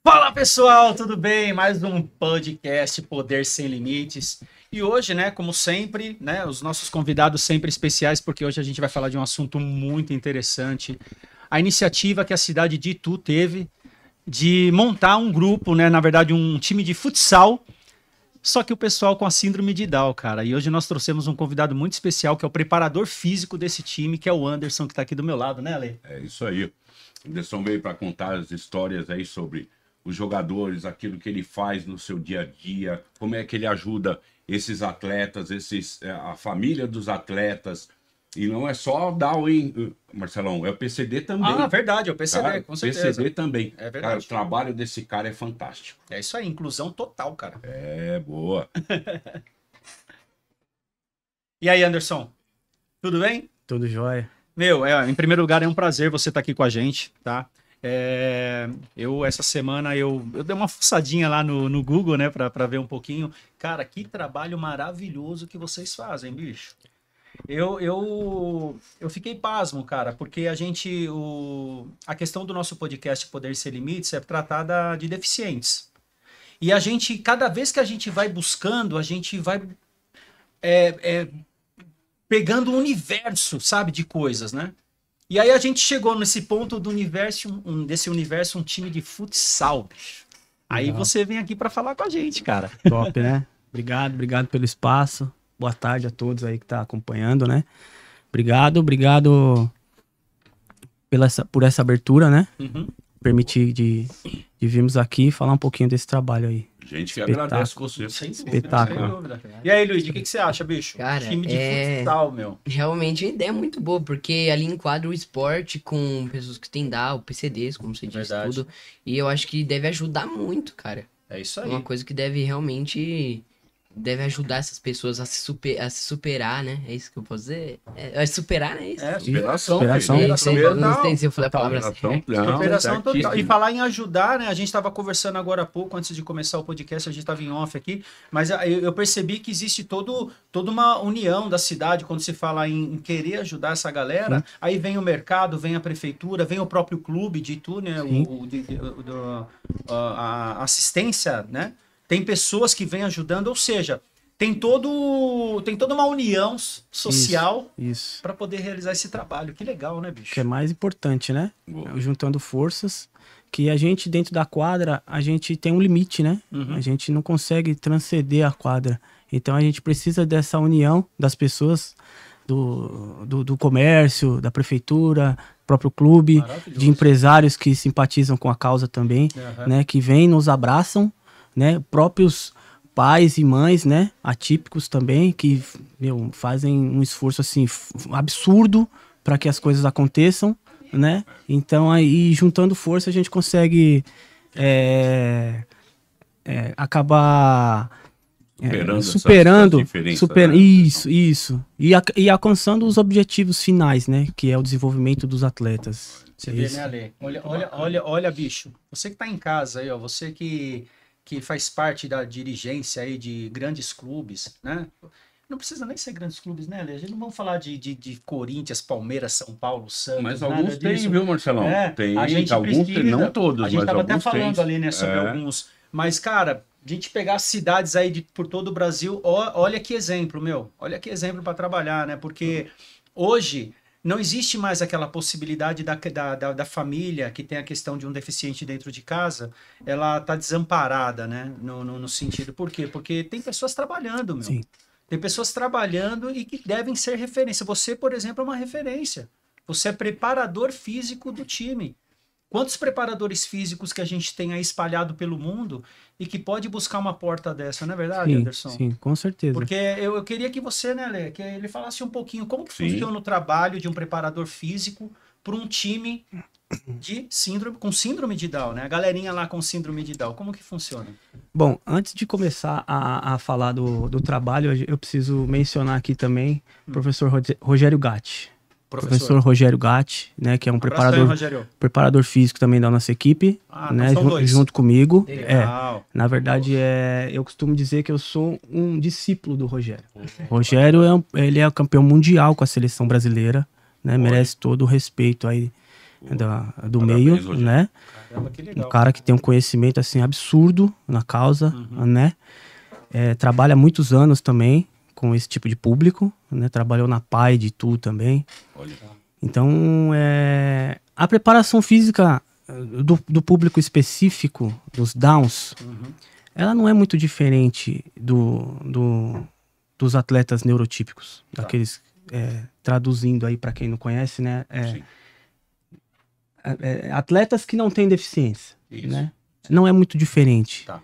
Fala pessoal, tudo bem? Mais um podcast Poder Sem Limites. E hoje, né, como sempre, né, os nossos convidados sempre especiais, porque hoje a gente vai falar de um assunto muito interessante. A iniciativa que a cidade de Itu teve de montar um grupo, né, na verdade um time de futsal, só que o pessoal com a síndrome de Down, cara. E hoje nós trouxemos um convidado muito especial, que é o preparador físico desse time, que é o Anderson, que tá aqui do meu lado, né, Ale? É isso aí. O Anderson veio para contar as histórias aí sobre os jogadores, aquilo que ele faz no seu dia a dia, como é que ele ajuda esses atletas, a família dos atletas. E não é só dar Marcelão, é o PCD também. Ah, verdade, é o PCD, cara, com certeza. PCD também. É verdade. Cara, o trabalho desse cara é fantástico. É isso aí, inclusão total, cara. É, boa. E aí, Anderson? Tudo bem? Tudo jóia. Meu, em primeiro lugar, é um prazer você estar aqui com a gente, tá? Essa semana, eu dei uma fuçadinha lá no Google, né, pra ver um pouquinho. Cara, que trabalho maravilhoso que vocês fazem, bicho. Eu fiquei pasmo, cara, porque a questão do nosso podcast Poder Sem Limites é tratada de deficientes. E a gente, cada vez que a gente vai buscando, a gente vai pegando um universo, sabe, de coisas, né? E aí a gente chegou nesse ponto do universo, desse universo, um time de futsal, bicho. Aí Legal. você vem aqui pra falar com a gente, cara. Top, né? Obrigado pelo espaço. Boa tarde a todos aí que tá acompanhando, né? Obrigado por essa abertura, né? Uhum. Permitir de virmos aqui falar um pouquinho desse trabalho aí. Gente que Espetáculo. agradece você. Sem dúvida, Espetáculo. sem dúvida. E aí, Luiz, o que você acha, bicho? Cara, Time de futsal, meu. Realmente a ideia é muito boa, porque ali enquadra o esporte com pessoas que têm DAO, PCDs, como você disse, Verdade. tudo. E eu acho que deve ajudar muito, cara. É isso É aí. uma coisa que deve ajudar essas pessoas a se superar, né? É isso que eu posso dizer? É superar, né? Isso. Superação. Superação. filho. Não sei se eu falei a palavra Superação, certa. não, Cooperação total. certíssimo. E falar em ajudar, né? A gente estava conversando agora há pouco, antes de começar o podcast, a gente estava em off aqui, mas eu percebi que existe toda uma união da cidade quando se fala em querer ajudar essa galera. Sim. Aí vem o mercado, vem a prefeitura, vem o próprio clube de Itu, né? Sim. A assistência, né? Tem pessoas que vêm ajudando, ou seja, tem toda uma união social Isso. para poder realizar esse trabalho. Que legal, né, bicho? Que é mais importante, né? Boa. Juntando forças. Que a gente, dentro da quadra, a gente tem um limite, né? Uhum. A gente não consegue transcender a quadra. Então a gente precisa dessa união das pessoas, do comércio, da prefeitura, próprio clube, Maravilhoso. de empresários que simpatizam com a causa também, Aham. né? Que vêm, nos abraçam, né? Próprios pais e mães, né? Atípicos também, que fazem um esforço assim absurdo para que as coisas aconteçam, né? Então aí juntando força a gente consegue acabar Superando essas diferenças, né? Isso e alcançando os objetivos finais, né? Que é o desenvolvimento dos atletas. Você vê, Isso. né, Ale? Olha, bicho. Você que tá em casa aí, ó. Você que faz parte da dirigência aí de grandes clubes, né? Não precisa nem ser grandes clubes, né, Ale? A gente não vamos falar de Corinthians, Palmeiras, São Paulo, Santos. Mas nada alguns disso. tem, viu, Marcelão? Tem, a gente alguns precisa, tem, não todos, a gente mas tava até alguns falando tem. ali, né, sobre alguns. Mas, cara, a gente pegar cidades aí por todo o Brasil, olha que exemplo, meu. Olha que exemplo para trabalhar, né? Porque hoje não existe mais aquela possibilidade da família que tem a questão de um deficiente dentro de casa, ela tá desamparada, né? No sentido. Por quê? Porque tem pessoas trabalhando, meu. Sim. Tem pessoas trabalhando e que devem ser referência. Você, por exemplo, é uma referência. Você é preparador físico do time. Quantos preparadores físicos que a gente tem aí espalhado pelo mundo e que pode buscar uma porta dessa, não é verdade, Anderson? Sim, com certeza. Porque eu queria que você, né, Lê, que ele falasse um pouquinho como que Sim. funciona o trabalho de um preparador físico para um time com síndrome de Down, né? A galerinha lá com síndrome de Down, como que funciona? Bom, antes de começar a falar do trabalho, eu preciso mencionar aqui também o professor Rogério Gatti. Professor Rogério Gatti, né, que é um preparador físico também da nossa equipe, né, junto comigo. Legal. Na verdade, eu costumo dizer que eu sou um discípulo do Rogério. Rogério ele é campeão mundial com a seleção brasileira, né, merece todo o respeito aí do Parabéns, meio, Rogério. né? Caramba, que legal. Um cara que tem um conhecimento assim absurdo na causa, né? Trabalha há muitos anos também com esse tipo de público, né? Trabalhou na PAI de Tu também. Olha. Então, a preparação física do público específico, dos Downs, ela não é muito diferente dos atletas neurotípicos, daqueles, traduzindo aí para quem não conhece, né? Sim. Atletas que não têm deficiência, Isso. né? Não é muito diferente, tá?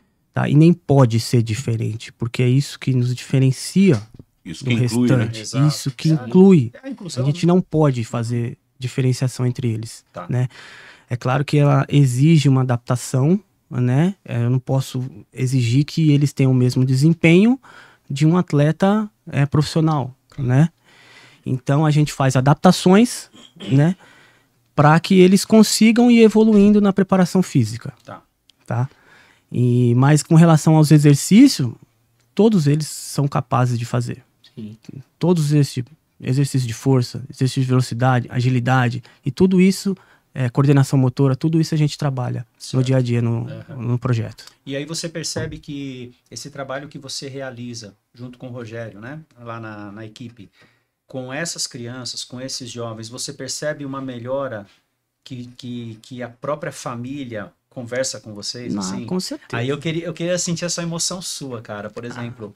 E nem pode ser diferente, porque é isso que nos diferencia Isso do que inclui, né? restante. Exato. Isso que inclui. É a inclusão, A gente não pode fazer diferenciação entre eles, Tá. né? É claro que ela exige uma adaptação, né? Eu não posso exigir que eles tenham o mesmo desempenho de um atleta profissional, né? Então a gente faz adaptações, né? Para que eles consigam ir evoluindo na preparação física, tá? Mas com relação aos exercícios, todos eles são capazes de fazer. Sim. Todos esses exercícios de força, exercício de velocidade, agilidade e tudo isso, coordenação motora, tudo isso a gente trabalha no dia a dia no projeto. E aí você percebe que esse trabalho que você realiza junto com o Rogério, né, lá na equipe, com essas crianças, com esses jovens, você percebe uma melhora que a própria família conversa com vocês, assim? Com certeza. Aí eu queria sentir essa emoção sua, cara. Por exemplo,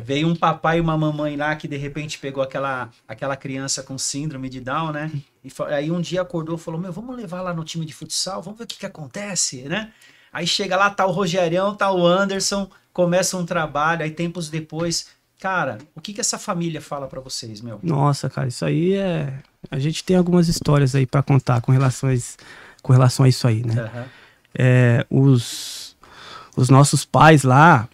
veio um papai e uma mamãe lá que de repente pegou aquela criança com síndrome de Down, né? E aí um dia acordou e falou, vamos levar lá no time de futsal, vamos ver o que acontece, né? Aí chega lá, tá o Rogerião, tá o Anderson, começa um trabalho, aí tempos depois... Cara, o que essa família fala pra vocês, meu? Nossa, cara, isso aí a gente tem algumas histórias aí pra contar com relação a isso aí, né? Os nossos pais lá,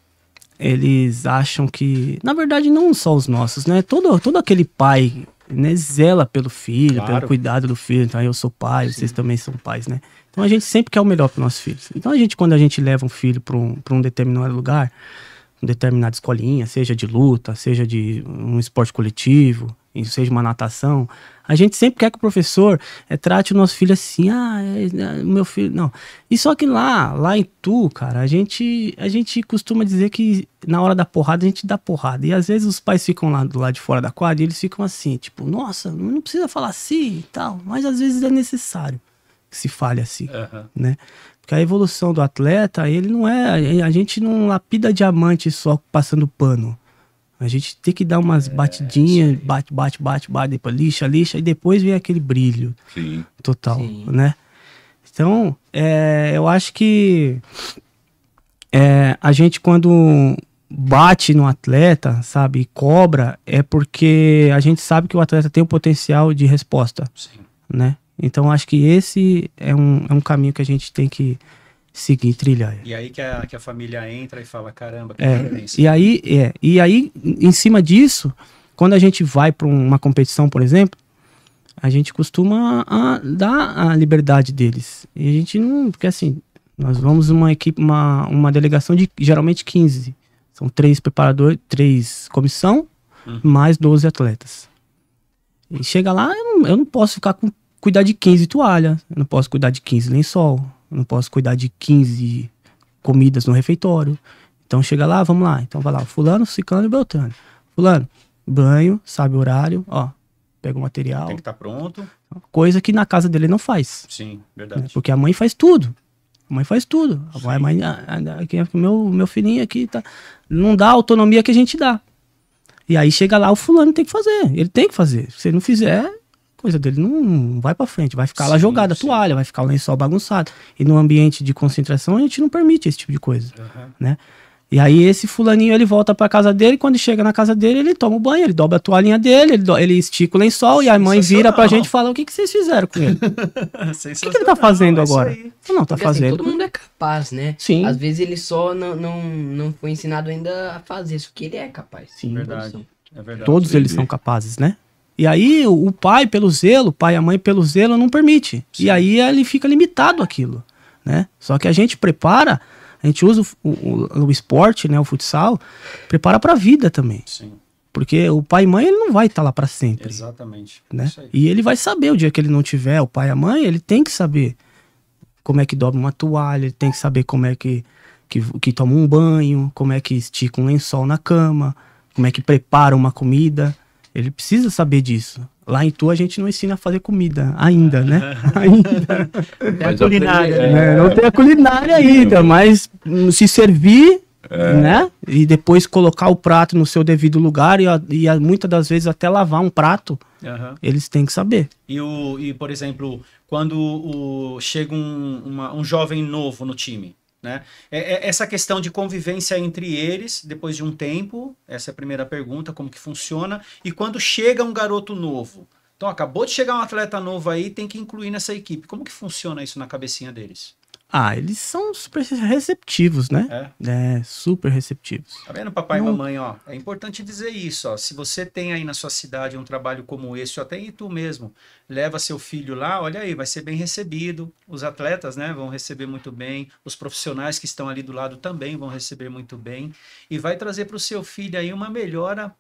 eles acham que... Na verdade, não só os nossos, né? Todo aquele pai, né, zela pelo filho, Claro. pelo cuidado do filho. Então, eu sou pai, vocês também são pais, né? Então, a gente sempre quer o melhor para nossos filhos. Então, quando a gente leva um filho para um determinado lugar, uma determinada escolinha, seja de luta, seja de um esporte coletivo, seja uma natação, a gente sempre quer que o professor trate o nosso filho assim, meu filho, não. E só que lá em Tu, cara, a gente costuma dizer que na hora da porrada a gente dá porrada. E às vezes os pais ficam lá do lado de fora da quadra e eles ficam assim, tipo, nossa, não precisa falar assim e tal, mas às vezes é necessário que se fale assim, né? Porque a evolução do atleta, ele não a gente não lapida diamante só passando pano. A gente tem que dar umas batidinhas, bate, depois lixa, e depois vem aquele brilho total, né? Então, eu acho que a gente quando bate no atleta, sabe, e cobra, é porque a gente sabe que o atleta tem um potencial de resposta, né? Então, acho que esse é um caminho que a gente tem que seguir, trilhar. E aí que a família entra e fala, caramba, que diferença. E aí, em cima disso, quando a gente vai para uma competição, por exemplo, a gente costuma dar a liberdade deles. E a gente não... Porque assim, nós vamos uma equipe, uma delegação de geralmente 15. São 3 preparadores, 3 comissão, mais 12 atletas. E chega lá, eu não posso cuidar de 15 toalhas, eu não posso cuidar de 15 lençol, eu não posso cuidar de 15 comidas no refeitório. Então chega lá, vamos lá. Então vai lá, fulano, ciclano e beltrano. Fulano, banho, sabe o horário, pega o material. Tem que estar pronto. Coisa que na casa dele não faz. Sim, verdade. Né? Porque a mãe faz tudo. A mãe faz tudo. A mãe, meu filhinho aqui tá, não dá a autonomia que a gente dá. E aí chega lá, o fulano tem que fazer. Ele tem que fazer. Se ele não fizer, coisa dele não vai pra frente. Vai ficar lá jogada a toalha, vai ficar o lençol bagunçado. E no ambiente de concentração a gente não permite esse tipo de coisa, né? E aí esse fulaninho, ele volta pra casa dele, quando chega na casa dele, ele toma o banho, ele dobra a toalhinha dele, ele estica o lençol, e a mãe vira pra gente e fala, o que vocês fizeram com ele? O que ele tá fazendo agora? Não, tá porque, fazendo. assim, todo mundo é capaz, né? Sim. Às vezes ele só não foi ensinado ainda a fazer isso, que ele é capaz. Sim, verdade. É verdade. Todos eles são capazes, né? E aí o pai, pelo zelo, o pai e a mãe, pelo zelo, não permite. Sim. E aí ele fica limitado àquilo, né? Só que a gente prepara, a gente usa o esporte, né, o futsal, prepara pra vida também. Sim. Porque o pai e mãe, ele não vai estar lá para sempre, Exatamente. né? Isso aí. E ele vai saber o dia que ele não tiver, o pai e a mãe, ele tem que saber como é que dobra uma toalha, ele tem que saber como é que toma um banho, como é que estica um lençol na cama, como é que prepara uma comida. Ele precisa saber disso. Lá em Tu a gente não ensina a fazer comida ainda, né? Ainda. É a culinária, aprender, né? Não tem a culinária ainda, mas se servir, né? E depois colocar o prato no seu devido lugar e muitas das vezes até lavar um prato, Aham. eles têm que saber. E, por exemplo, quando chega um jovem novo no time, né? Essa questão de convivência entre eles, depois de um tempo, essa é a primeira pergunta, como que funciona. E quando chega um garoto novo, então acabou de chegar um atleta novo aí, tem que incluir nessa equipe. Como que funciona isso na cabecinha deles? Ah, eles são super receptivos, né? Super receptivos. Tá vendo, papai e Não. mamãe, ó? É importante dizer isso, ó. Se você tem aí na sua cidade um trabalho como esse, ou até em Tu mesmo, leva seu filho lá, olha aí, vai ser bem recebido. Os atletas, né, vão receber muito bem. Os profissionais que estão ali do lado também vão receber muito bem. E vai trazer para o seu filho aí uma melhora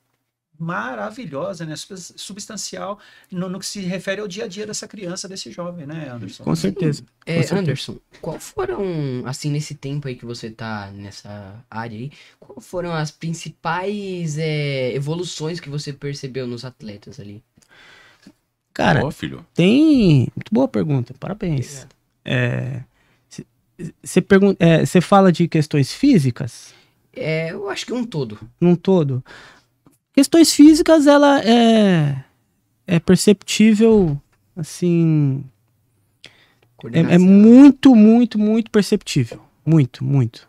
maravilhosa, né? Substancial no que se refere ao dia a dia dessa criança, desse jovem, né, Anderson? Com certeza. Com certeza. Anderson, qual foram, assim, nesse tempo aí que você tá nessa área aí, qual foram as principais evoluções que você percebeu nos atletas ali? Cara, Ó, filho. tem... Muito boa pergunta, parabéns. Você fala de questões físicas? Eu acho que um todo. Num todo. Questões físicas, ela é perceptível, assim... É muito, muito, muito perceptível. Muito, muito,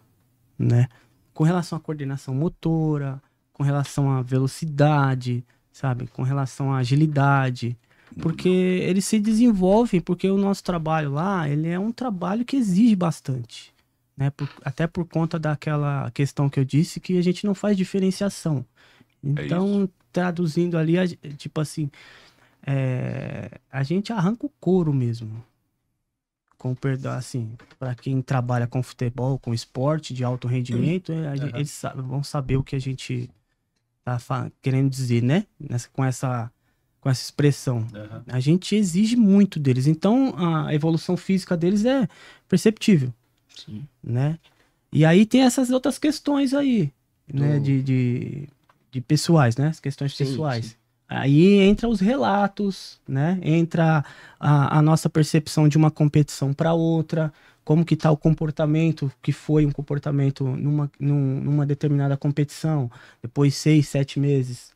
né? Com relação à coordenação motora, com relação à velocidade, sabe? Com relação à agilidade. Porque eles se desenvolvem, porque o nosso trabalho lá, ele é um trabalho que exige bastante, né? Até por conta daquela questão que eu disse, que a gente não faz diferenciação. Então, traduzindo ali, tipo assim, a gente arranca o couro mesmo. Com perdão, assim, para quem trabalha com futebol, com esporte de alto rendimento, eles vão saber o que a gente tá querendo dizer, né? Com essa expressão. A gente exige muito deles. Então, a evolução física deles é perceptível. Sim. Né? E aí tem essas outras questões aí, né? De pessoais, né? As questões pessoais. Sim. Aí entra os relatos, né? Entra a nossa percepção de uma competição para outra, como que tá o comportamento, que foi um comportamento numa determinada competição, depois 6, 7 meses.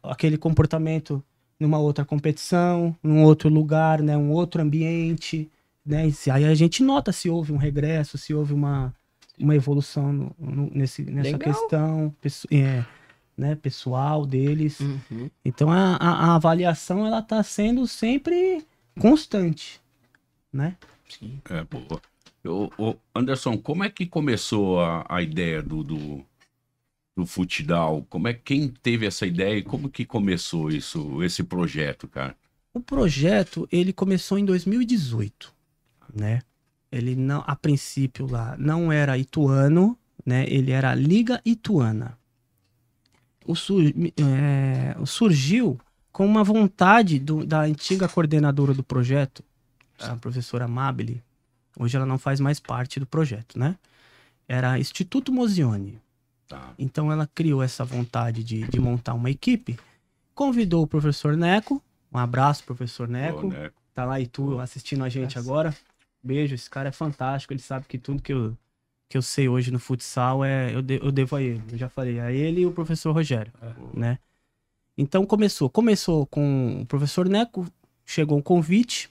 Aquele comportamento numa outra competição, num outro lugar, né? Um outro ambiente, né? Aí a gente nota se houve um regresso, se houve uma evolução nessa Legal. questão, né, pessoal deles. Uhum. Então a avaliação ela tá sendo sempre constante, né? Sim. Boa. Anderson, como é que começou a ideia do Futidal? Quem teve essa ideia e como que começou esse projeto, cara? O projeto, ele começou em 2018, né? Ele não, a princípio lá, não era ituano, né? Ele era Liga Ituana. Surgiu com uma vontade da antiga coordenadora do projeto, a professora Amabile. Hoje ela não faz mais parte do projeto, né? Era Instituto Mozione. Tá. Então ela criou essa vontade de montar uma equipe, convidou o professor Neco. Um abraço, professor Neco. Boa, Neco. Tá lá e tu assistindo a gente agora. Beijo, esse cara é fantástico. Ele sabe que tudo que eu sei hoje no futsal eu devo a ele. Eu já falei, a ele e o professor Rogério, né? Então começou com o professor Neco, chegou um convite.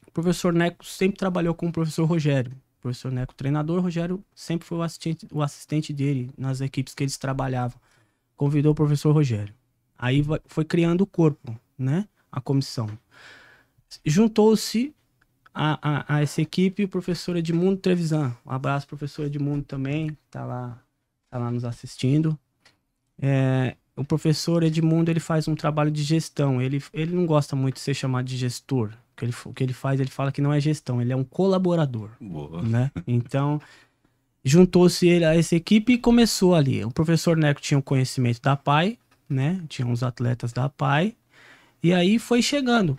O professor Neco sempre trabalhou com o professor Rogério. O professor Neco, treinador, o Rogério sempre foi o assistente dele nas equipes que eles trabalhavam. Convidou o professor Rogério. Aí foi criando o corpo, né? A comissão. Juntou-se a essa equipe o professor Edmundo Trevisan. Um abraço, professor Edmundo também, tá lá nos assistindo. O professor Edmundo, ele faz um trabalho de gestão. Ele não gosta muito de ser chamado de gestor. O que ele faz, ele fala que não é gestão, ele é um colaborador. Boa. Né? Então, juntou-se ele a essa equipe e começou ali. O professor Neco tinha o conhecimento da PAI, né? Tinha uns atletas da PAI. E aí foi chegando.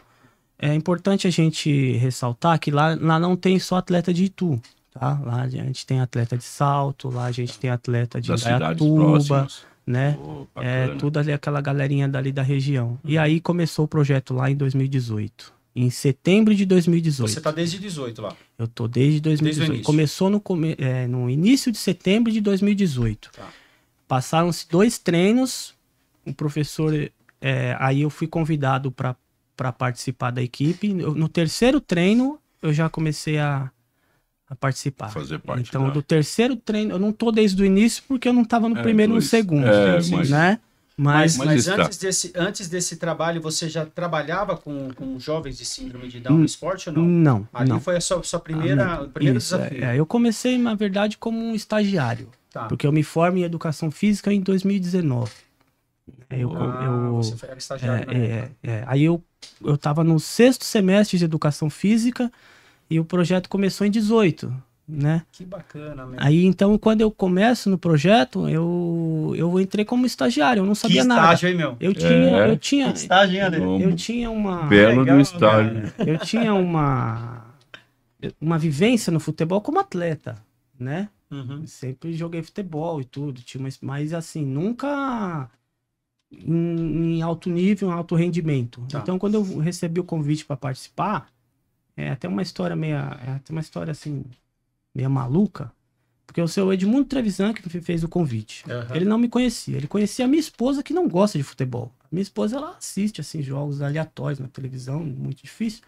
É importante a gente ressaltar que lá não tem só atleta de Itu, tá? Lá a gente tem atleta de Salto, lá a gente tem atleta de Das cidades Indaiatuba, próximas. né? Oh, É bacana. tudo ali, aquela galerinha dali da região. E aí começou o projeto lá em 2018. Em setembro de 2018. Você tá desde 18 lá. Eu tô desde 2018. início. Começou no início de setembro de 2018. Tá. Passaram-se 2 treinos. O professor... aí eu fui convidado para participar da equipe. No terceiro treino, eu já comecei a participar. Fazer parte Então, da- do terceiro treino... Eu não tô desde o início, porque eu não tava no primeiro e no dois. segundo. Mas- Né? Mas Mas está. Antes desse trabalho, você já trabalhava com jovens de síndrome de Down no esporte ou não? não, Ali não. foi a sua primeira, o primeiro Isso, desafio. eu comecei, na verdade, como um estagiário. Tá. Porque eu me formo em Educação Física em 2019. Você era estagiário na época. Aí eu tava no 6º semestre de Educação Física e o projeto começou em 18, né? Que bacana, mesmo. Aí, então, quando eu começo no projeto, eu entrei como estagiário, eu não Que sabia nada. estágio, hein, meu? Eu tinha, Que estágio, hein, André? eu tinha uma... Belo legal, do estágio. Eu tinha uma vivência no futebol como atleta, né? Uhum. Sempre joguei futebol e tudo, mas assim, nunca em alto nível, em alto rendimento. Tá. Então, quando eu recebi o convite para participar, é até uma história assim, meio maluca, porque o seu Edmundo Trevisan que me fez o convite. Uhum. Ele não me conhecia, ele conhecia a minha esposa que não gosta de futebol. Minha esposa, ela assiste assim jogos aleatórios na televisão, muito difícil.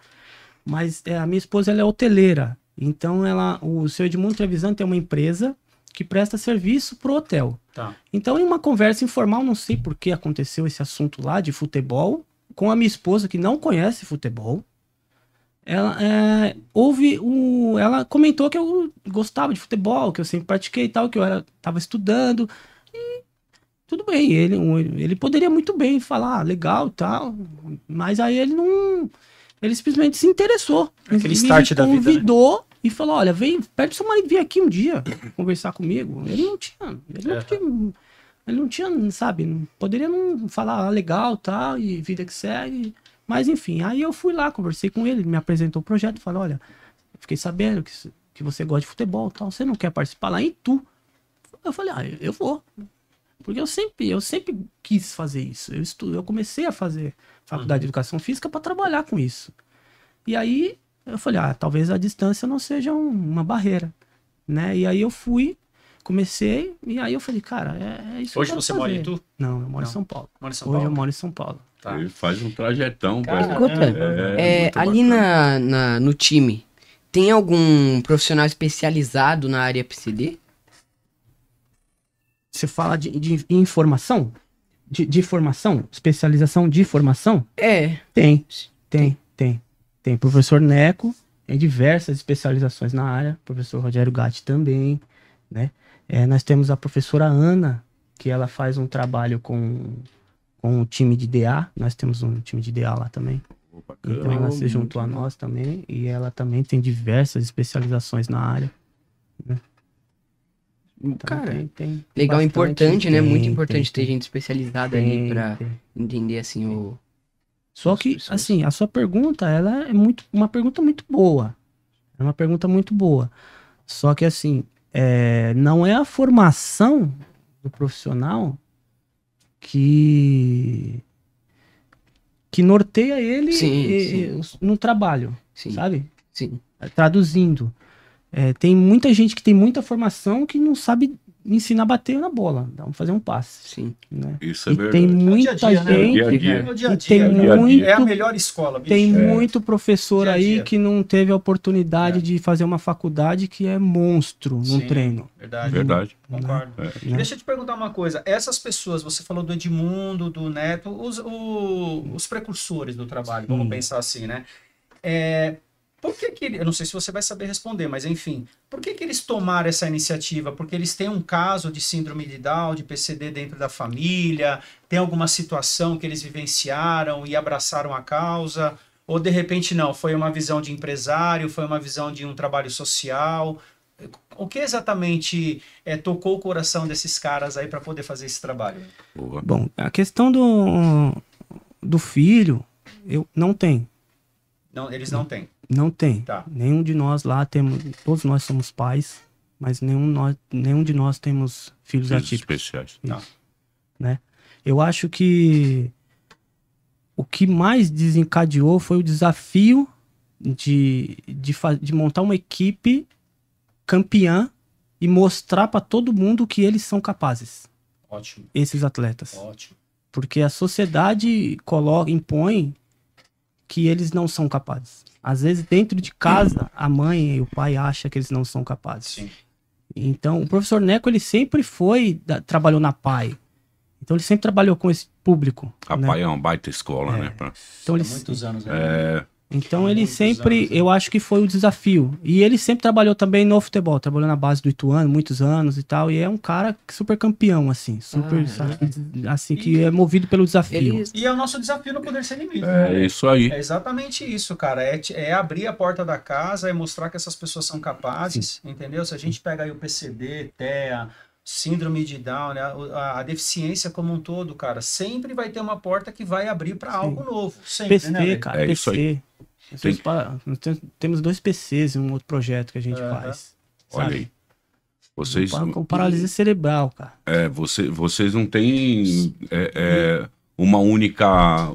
Mas a minha esposa, ela é hoteleira. Então, o seu Edmundo Trevisan tem uma empresa que presta serviço pro hotel. Tá. Então, em uma conversa informal, não sei por que aconteceu esse assunto lá de futebol, com a minha esposa, que não conhece futebol, ela comentou que eu gostava de futebol, que eu sempre pratiquei e tal, que eu tava estudando. E tudo bem, ele poderia muito bem falar, legal e tal, mas aí ele não... Ele simplesmente se interessou. Aquele start da vida, né? Convidou e falou, olha, pede seu marido vir aqui um dia conversar comigo. Ele não tinha, sabe, poderia não falar legal, tal, e vida que segue. Mas enfim, aí eu fui lá, conversei com ele me apresentou o projeto, falou, olha, fiquei sabendo que você gosta de futebol, tal, você não quer participar lá em Itu? Eu falei, eu vou. Porque eu sempre quis fazer isso. Eu comecei a fazer faculdade de Educação Física para trabalhar com isso. E aí eu falei, talvez a distância não seja uma barreira, né? E aí eu comecei, e aí eu falei, cara, é isso Hoje que eu você quero mora em fazer. Itu? Não, eu moro Não. em São Paulo. Mora em São Hoje Paulo? eu moro em São Paulo. Tá. Ele faz um trajetão. Cara, pra- Escuta, muito ali bacana. no time, tem algum profissional especializado na área PCD? Você fala de informação? De formação? Especialização de formação? É. Tem. Professor Neco, tem diversas especializações na área. Professor Rogério Gatti também, né? Nós temos a professora Ana, que ela faz um trabalho com o time de DA. Nós temos um time de DA lá também. Bacana. Então ela se juntou a nós também. E ela também tem diversas especializações na área. Né? Então, Cara, tem legal, bastante, importante, né? Muito tem, importante ter tem. gente especializada ali pra Tem. entender, assim, o... Só as que, pessoas. assim, a sua pergunta, ela é uma pergunta muito boa. É uma pergunta muito boa. Só que, assim, não é a formação do profissional que norteia ele Sim. no trabalho, Sim, sabe? sim. Traduzindo. Tem muita gente que tem muita formação que não sabe ensinar a bater na bola. Vamos fazer um passe. Sim. Né? Isso é E verdade. tem muita dia a dia, né? gente... Dia a dia. É o dia a E dia. tem né? muito- É a melhor escola, bicho. Tem muito professor Dia a aí dia. que não teve a oportunidade É. de fazer uma faculdade que é monstro num Sim, treino. Verdade. Verdade. Concordo. Né? Deixa eu te perguntar uma coisa. Essas pessoas, você falou do Edmundo, do Neto, os precursores do trabalho, vamos pensar assim, né? Por que eu não sei se você vai saber responder, mas enfim, por que eles tomaram essa iniciativa? Porque eles têm um caso de síndrome de Down, de PCD dentro da família, tem alguma situação que eles vivenciaram e abraçaram a causa? Ou de repente não, foi uma visão de empresário, foi uma visão de um trabalho social? O que exatamente tocou o coração desses caras aí para poder fazer esse trabalho? Boa. Bom, a questão do filho, eu não tem. Não, eles não têm. Não tem. Tá. Nenhum de nós lá temos. Todos nós somos pais, mas nenhum de nós temos filhos Filhos atípicos. especiais. Tá. Né? Eu acho que o que mais desencadeou foi o desafio de montar uma equipe campeã e mostrar para todo mundo que eles são capazes, Ótimo, esses atletas. ótimo. Porque a sociedade impõe que eles não são capazes. Às vezes, dentro de casa, a mãe e o pai acham que eles não são capazes. Sim. Então, o professor Neco, ele sempre trabalhou na PAI. Então, ele sempre trabalhou com esse público. A né? PAI é uma baita escola, né? Então, Há ele, muitos anos. Né? então ele muitos sempre, anos, né? eu acho que foi o desafio. E ele sempre trabalhou também no futebol. Trabalhou na base do Ituano, muitos anos e tal. E é um cara super campeão, assim. Super, assim, que é movido pelo desafio. E é o nosso desafio no Poder Sem Limite. É isso aí. É exatamente isso, cara. É abrir a porta da casa, é mostrar que essas pessoas são capazes, entendeu? Se a gente pega aí o PCD, TEA, síndrome de Down, né? A deficiência como um todo, cara, sempre vai ter uma porta que vai abrir para algo novo. Sempre, PC, né, velho? cara, É isso aí. PC. Nós temos 2 PCs em um outro projeto que a gente faz. Olha sabe? aí. Vocês, Com paralisia cerebral, cara. vocês não têm uma única...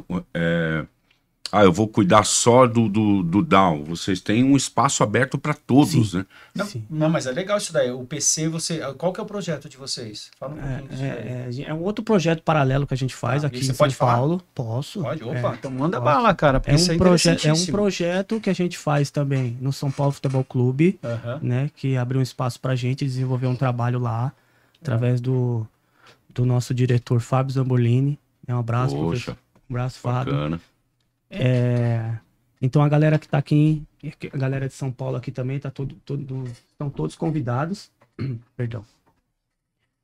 eu vou cuidar só do Down. Vocês têm um espaço aberto para todos, né? Sim. Não, mas é legal isso daí. O PC, qual que é o projeto de vocês? Fala um pouquinho disso daí. É um outro projeto paralelo que a gente faz Ah, aqui e em você São pode falar? Paulo. Posso. Pode? Opa, então manda posso. bala, cara, porque isso é É um interessantíssimo. projeto que a gente faz também no São Paulo Futebol Clube, Aham. né? Que abriu um espaço pra gente desenvolver um trabalho lá, através do nosso diretor Fábio Zambolini. Um abraço, Poxa, professor. Um abraço, Fábio. bacana. Então a galera que tá aqui, a galera de São Paulo aqui também, estão todos convidados. Perdão.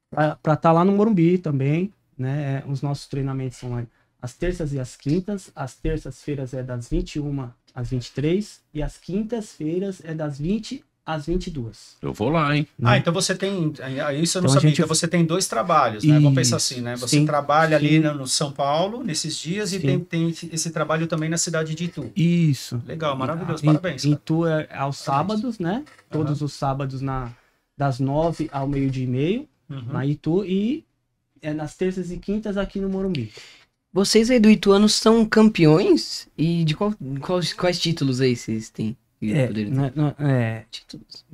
Pra estar lá no Morumbi também, né? Os nossos treinamentos são as terças e as quintas. As terças-feiras é das 21 às 23 e as quintas-feiras é das 20 às 22. Eu vou lá, hein? Então você tem. Isso eu não Então a sabia. gente- Então você tem 2 trabalhos, né? Vamos pensar Isso, assim, né? Você sim, trabalha ali sim. no São Paulo nesses dias e Sim. tem esse trabalho também na cidade de Itu. Isso. Legal, maravilhoso, Em- parabéns. Em cara. Tu é aos sábados, né? Todos os sábados das 9 ao 12h30 Uhum. na Itu e nas terças e quintas aqui no Morumbi. Vocês aí do Ituano são campeões? E de quais títulos aí vocês têm? Títulos.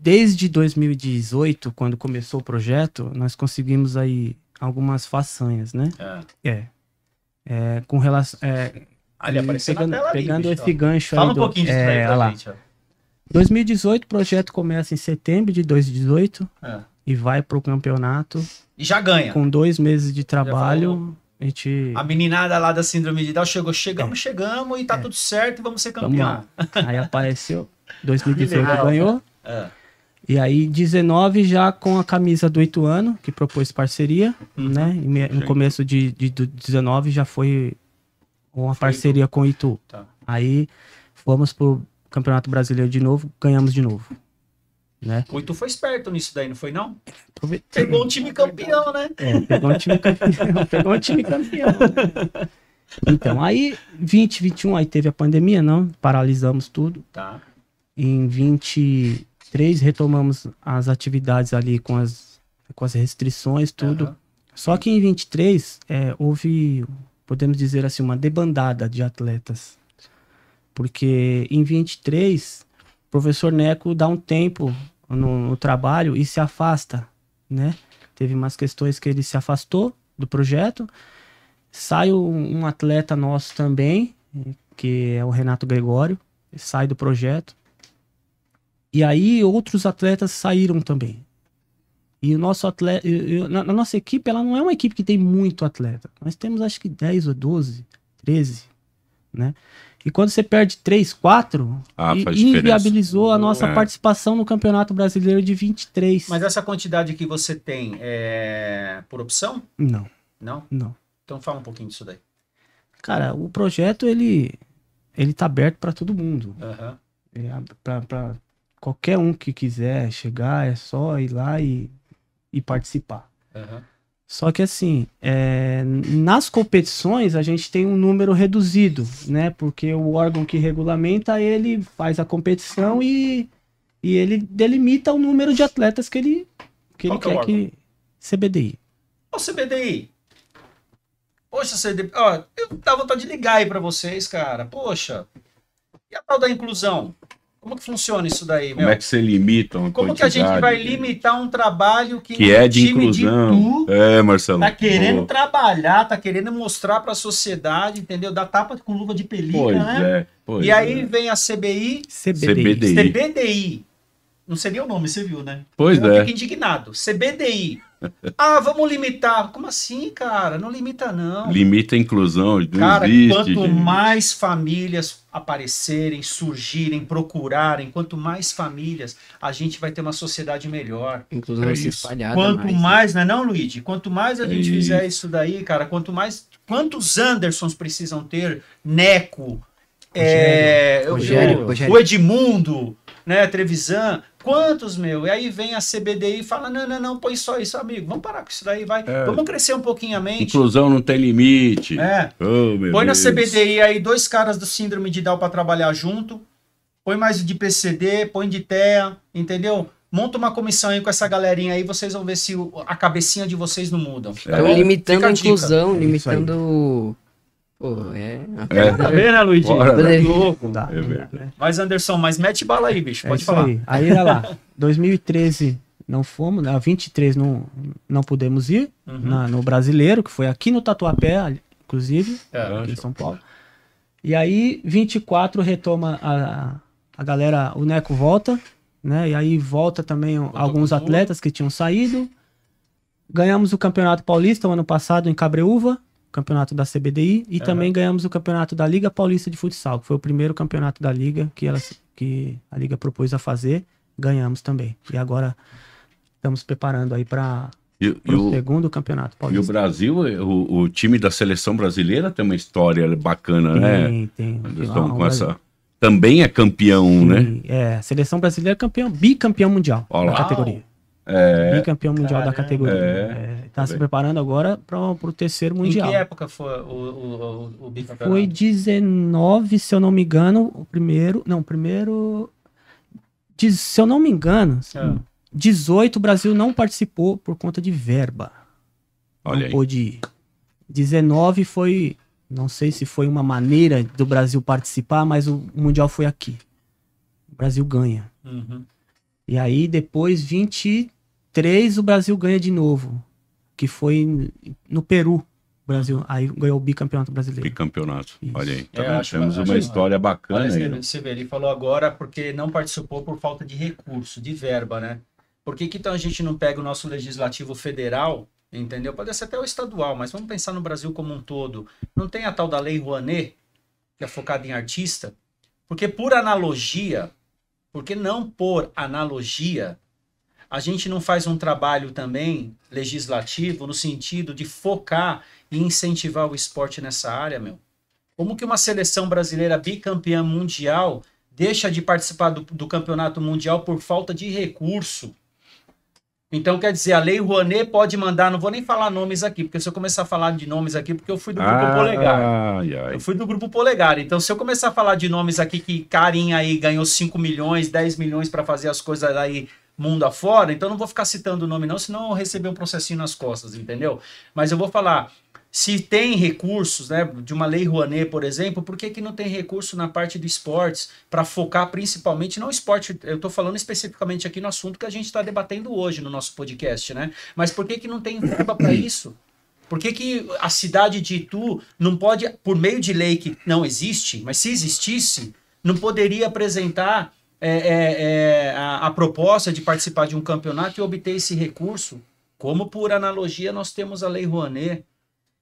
Desde 2018, quando começou o projeto, nós conseguimos aí algumas façanhas, né? Com relação... Ali apareceu na tela ali, pegando bicho, ó. esse gancho Fala aí um pouquinho disso aí olha pra lá. gente. Ó. 2018, o projeto começa em setembro de 2018 É. e vai pro campeonato E já ganha. com 2 meses de falou. trabalho. A gente... A meninada lá da síndrome de Down chegamos e tá tudo certo e vamos ser Vamos campeão. lá. Aí apareceu, 2018 legal, ganhou. É. E aí, 19 já com a camisa do Ituano, que propôs parceria, né? No começo de 19 já foi uma parceria com o Itu. Tá. Aí fomos pro Campeonato Brasileiro de novo, ganhamos de novo. Né? O Itu foi esperto nisso daí, não foi não? Aprove- Pegou um time campeão, né? Pegou um time campeão. Pegou um time campeão. Né? Então, aí 20, 21, aí teve a pandemia, não? Paralisamos tudo. Tá. Em 23 retomamos as atividades ali com as restrições, tudo. Aham. Só que em 23 houve, podemos dizer assim, uma debandada de atletas. Porque em 23, o professor Neco dá um tempo no trabalho e se afasta, né? Teve umas questões que ele se afastou do projeto. Sai um atleta nosso também, que é o Renato Gregório, sai do projeto. E aí outros atletas saíram também. E o nosso atleta, na nossa equipe, ela não é uma equipe que tem muito atleta. Nós temos acho que 10 ou 12, 13, né? E quando você perde 3, 4, Faz diferença. inviabilizou a nossa participação no Campeonato Brasileiro de 23. Mas essa quantidade que você tem é por opção? Não, Não? não. Então fala um pouquinho disso daí. Cara, o projeto, ele tá aberto para todo mundo. Aham. qualquer um que quiser chegar, é só ir lá e participar. Só que assim, nas competições a gente tem um número reduzido, né? Porque o órgão que regulamenta, ele faz a competição e ele delimita o número de atletas que ele Qual que é o quer órgão? que... CBDI. Ô, CBDI. Poxa, CBDI. Ó, eu dá vontade de ligar aí pra vocês, cara. Poxa. E a tal da inclusão? Como que funciona isso daí, meu? Como é que você limita uma Como que a gente quantidade vai limitar um trabalho que é um de time inclusão? Tu Marcelo. tá querendo Pô, trabalhar, tá querendo mostrar pra sociedade, entendeu? Dar tapa com luva de pelica, Pois né? é. Pois E aí é. vem a CBI, CBDI. CBDI. Não sei nem o nome, você viu, né? Pois Eu é. fico indignado. CBDI. Ah, vamos limitar. Como assim, cara? Não limita, não. Limita a inclusão, não Cara, existe, quanto gente. mais famílias aparecerem, surgirem, procurarem, quanto mais famílias, a gente vai ter uma sociedade melhor. Inclusão É se isso. espalhada Quanto mais. mais, não é não, Luigi? Quanto mais a É gente fizer isso daí, cara, quanto mais... Quantos Andersons precisam ter? Neco, Rogério. o Edmundo, né, Trevisan... Quantos, meu? E aí vem a CBDI e fala, não, põe só isso, amigo. Vamos parar com isso daí, vai. Vamos crescer um pouquinho a mente. Inclusão não tem limite. Oh, meu Põe na Deus. CBDI aí 2 caras do síndrome de Down para trabalhar junto. Põe mais de PCD, põe de TEA, entendeu? Monta uma comissão aí com essa galerinha aí, vocês vão ver se a cabecinha de vocês não mudam. Tá Então, bom? limitando Fica a dica. inclusão, Isso limitando... Pô, Tá vendo, né, Luigi? Bora, Tá né? louco. Tá, É verdade. né? Mas, Anderson, mas mete bala aí, bicho. É Pode isso falar. aí. Olha lá, 2013 não fomos, na 23 não pudemos ir, no Brasileiro, que foi aqui no Tatuapé, inclusive, aqui em São Paulo. E aí, 24 retoma a galera, o Neco volta, né? E aí volta também alguns com tudo. atletas que tinham saído. Ganhamos o Campeonato Paulista o ano passado em Cabreúva, campeonato da CBDI, e também ganhamos o campeonato da Liga Paulista de Futsal, que foi o primeiro campeonato da Liga que a Liga propôs a fazer. Ganhamos também. E agora estamos preparando aí para o segundo campeonato E o paulista. Brasil, o time da seleção brasileira tem uma história bacana, né? Tem. Eles estão com essa... Também é campeão, né? É, a seleção brasileira é bicampeão mundial Olha da lá. categoria. Bicampeão mundial da categoria. Está se preparando agora para o terceiro mundial. Em que época foi o bicampeonato? Foi 19, se eu não me engano, o primeiro... Não, o primeiro... Se eu não me engano, 18 o Brasil não participou por conta de verba. Olha Não aí. pôde ir. 19 foi... Não sei se foi uma maneira do Brasil participar, mas o Mundial foi aqui. O Brasil ganha. Uhum. E aí, depois, 23, o Brasil ganha de novo. Que foi no Peru. O Brasil aí ganhou o bicampeonato brasileiro. Bicampeonato. Isso. Olha aí. Tá É, vendo? acho- Temos acho- uma história Olha, bacana aí. você vê, ele falou agora porque não participou por falta de recurso, de verba, né? Por que então a gente não pega o nosso legislativo federal, entendeu? Pode ser até o estadual, mas vamos pensar no Brasil como um todo. Não tem a tal da Lei Rouanet, que é focada em artista? Porque por analogia, porque não por analogia, a gente não faz um trabalho também legislativo no sentido de focar e incentivar o esporte nessa área, meu? Como que uma seleção brasileira bicampeã mundial deixa de participar do campeonato mundial por falta de recurso? Então, quer dizer, a Lei Rouanet pode mandar, não vou nem falar nomes aqui, porque se eu começar a falar de nomes aqui, porque eu fui do Grupo Polegar. Ai, ai. Eu fui do Grupo Polegar. Então, se eu começar a falar de nomes aqui que carinha aí ganhou 5 milhões, 10 milhões para fazer as coisas aí mundo afora, então não vou ficar citando o nome não, senão eu vou receber um processinho nas costas, entendeu? Mas eu vou falar, se tem recursos, né, de uma Lei Rouanet, por exemplo, por que não tem recurso na parte do esportes para focar principalmente, não esporte, eu estou falando especificamente aqui no assunto que a gente está debatendo hoje no nosso podcast, né? Mas por que não tem verba para isso? Por que a cidade de Itu não pode, por meio de lei que não existe, mas se existisse, não poderia apresentar a proposta de participar de um campeonato e obter esse recurso? Como por analogia nós temos a Lei Rouanet.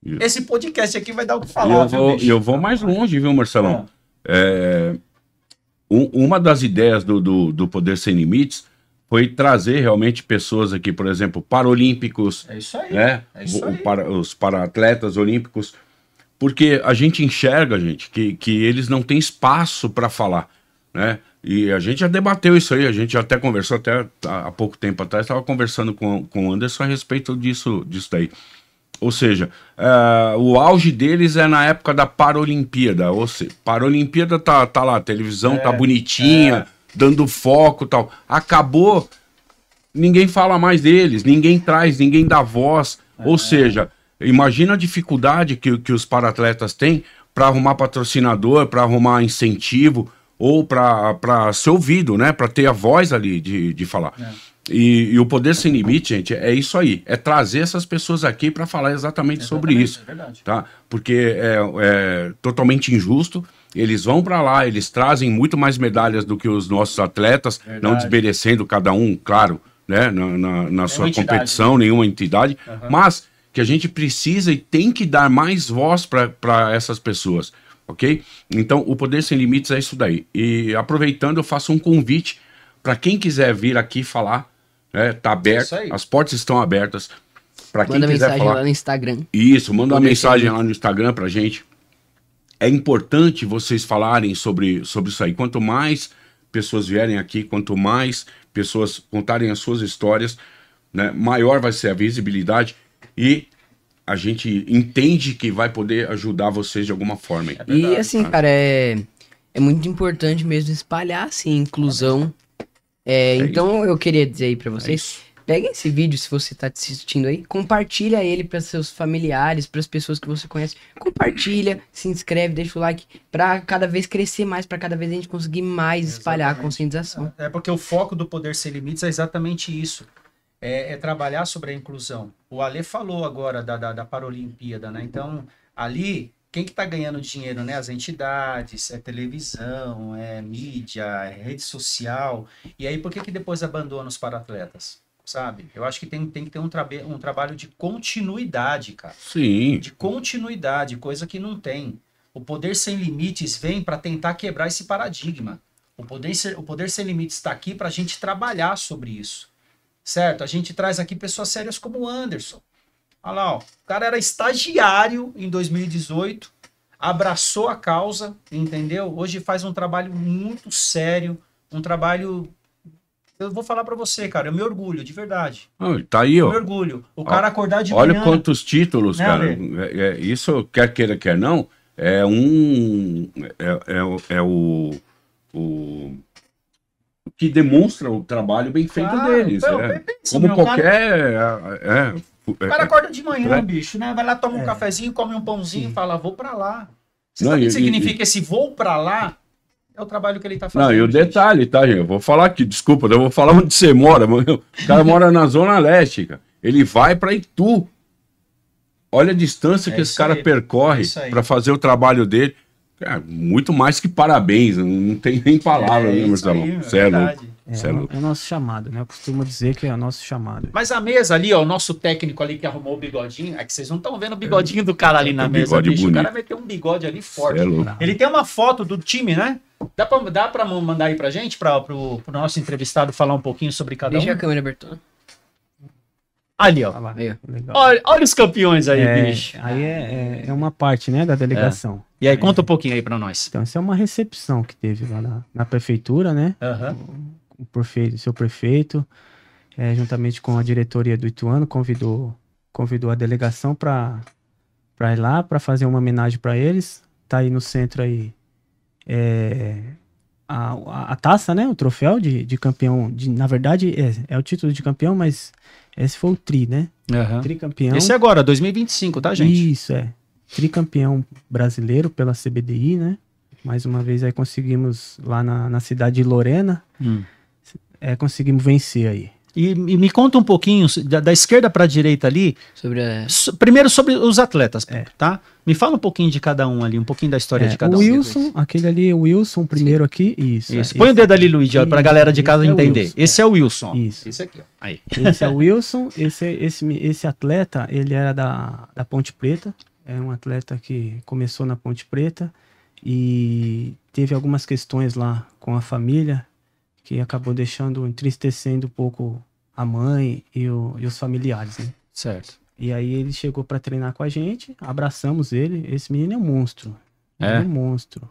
Isso. Esse podcast aqui vai dar o que E falar, viu, bicho? eu vou mais longe, viu, Marcelão? Uma das ideias do Poder Sem Limites foi trazer realmente pessoas aqui, por exemplo, paralímpicos, É isso aí. né? É isso aí. Os para-atletas olímpicos, porque a gente enxerga, gente, que eles não têm espaço para falar, né? E a gente já debateu isso aí, a gente até conversou até há pouco tempo atrás, estava conversando com o Anderson a respeito disso daí. Ou seja, o auge deles é na época da Paralimpíada. Ou seja, Paralimpíada tá lá, a televisão tá bonitinha, dando foco e tal. Acabou, ninguém fala mais deles, ninguém traz, ninguém dá voz. Ou seja, imagina a dificuldade que os paratletas têm para arrumar patrocinador, para arrumar incentivo, ou para ser ouvido, né? Para ter a voz ali de falar. E o Poder Sem Limite, gente, é isso aí. É trazer essas pessoas aqui para falar exatamente sobre isso. Tá? Porque é totalmente injusto. Eles vão para lá, eles trazem muito mais medalhas do que os nossos atletas, não desmerecendo cada um, claro, né? Na sua competição, nenhuma entidade. Mas que a gente precisa e tem que dar mais voz para essas pessoas. Ok? Então, o Poder Sem Limites é isso daí. E aproveitando, eu faço um convite para quem quiser vir aqui falar, né? Tá aberto, as portas estão abertas. Para quem quiser falar. Manda mensagem lá no Instagram. Isso, manda uma mensagem lá no Instagram pra gente. É importante vocês falarem sobre isso aí. Quanto mais pessoas vierem aqui, quanto mais pessoas contarem as suas histórias, né? Maior vai ser a visibilidade e a gente entende que vai poder ajudar vocês de alguma forma. E assim, cara, é muito importante mesmo espalhar, assim, inclusão. Então eu queria dizer aí pra vocês, peguem esse vídeo, se você tá assistindo aí, compartilha ele para seus familiares, para as pessoas que você conhece. Compartilha, se inscreve, deixa o like, pra cada vez crescer mais, pra cada vez a gente conseguir mais espalhar a conscientização. É porque o foco do Poder Sem Limites é exatamente isso. É trabalhar sobre a inclusão. O Ale falou agora da Paralimpíada, né? Então, ali, quem que tá ganhando dinheiro, né? As entidades, televisão, mídia, rede social. E aí, por que depois abandona os paratletas? Sabe? Eu acho que tem que ter um trabalho de continuidade, cara. Sim. De continuidade, coisa que não tem. O Poder Sem Limites vem para tentar quebrar esse paradigma. O Poder Sem Limites está aqui para a gente trabalhar sobre isso. Certo? A gente traz aqui pessoas sérias como o Anderson. Olha lá, ó. O cara era estagiário em 2018, abraçou a causa, entendeu? Hoje faz um trabalho muito sério, um trabalho... Eu vou falar pra você, cara, eu me orgulho, de verdade. Tá aí, ó. Eu me orgulho. O cara acordar de olha manhã... Olha quantos títulos, né, cara. Isso, quer queira, quer não, o que demonstra o trabalho bem feito deles. Como qualquer... O cara acorda de manhã, bicho, né? Vai lá, toma um cafezinho, come um pãozinho e fala, vou pra lá. Você sabe o que significa esse vou pra lá? É o trabalho que ele tá fazendo. Não, e o detalhe, tá, gente? Eu vou falar aqui, desculpa, eu vou falar onde você mora. O cara mora na Zona Leste, cara. Ele vai pra Itu. Olha a distância que esse cara percorre pra fazer o trabalho dele. Cara, muito mais que parabéns, não tem nem palavra, né, Marcelo? Sério. É o nosso chamado, né? Eu costumo dizer que é o nosso chamado. Mas a mesa ali, ó, o nosso técnico ali que arrumou o bigodinho, é que vocês não estão vendo o bigodinho do cara ali na mesa, bicho. O cara meteu um bigode ali forte. Ele tem uma foto do time, né? Dá pra mandar aí pra gente, pro nosso entrevistado falar um pouquinho sobre cada Deixa a câmera aberta. Ali, ó. Olha os campeões aí, bicho. Aí é uma parte, né, da delegação. E aí, conta um pouquinho aí pra nós. Então, isso é uma recepção que teve lá na prefeitura, né? O prefeito, seu prefeito, juntamente com a diretoria do Ituano, convidou a delegação para ir lá para fazer uma homenagem para eles. Tá aí no centro aí a taça, né? O troféu de campeão. Na verdade, é o título de campeão, mas esse foi o tri, né? Tricampeão. Esse é agora, 2025, tá, gente? Isso, tricampeão brasileiro pela CBDI, né? Mais uma vez aí conseguimos lá na cidade de Lorena. Conseguimos vencer aí. E me conta um pouquinho, da esquerda para a direita ali, primeiro sobre os atletas, tá? Me fala um pouquinho de cada um ali, um pouquinho da história de cada um. O Wilson, aquele ali, o Wilson primeiro aqui, isso. Põe o dedo ali, Luiz, para a galera de casa entender. Esse é o Wilson. Isso. Esse aqui, ó. Aí. Esse é o Wilson, esse atleta, ele era da Ponte Preta, é um atleta que começou na Ponte Preta e teve algumas questões lá com a família, que acabou entristecendo um pouco a mãe e os familiares, né? Certo. E aí ele chegou para treinar com a gente, abraçamos ele. Esse menino é um monstro. É um monstro.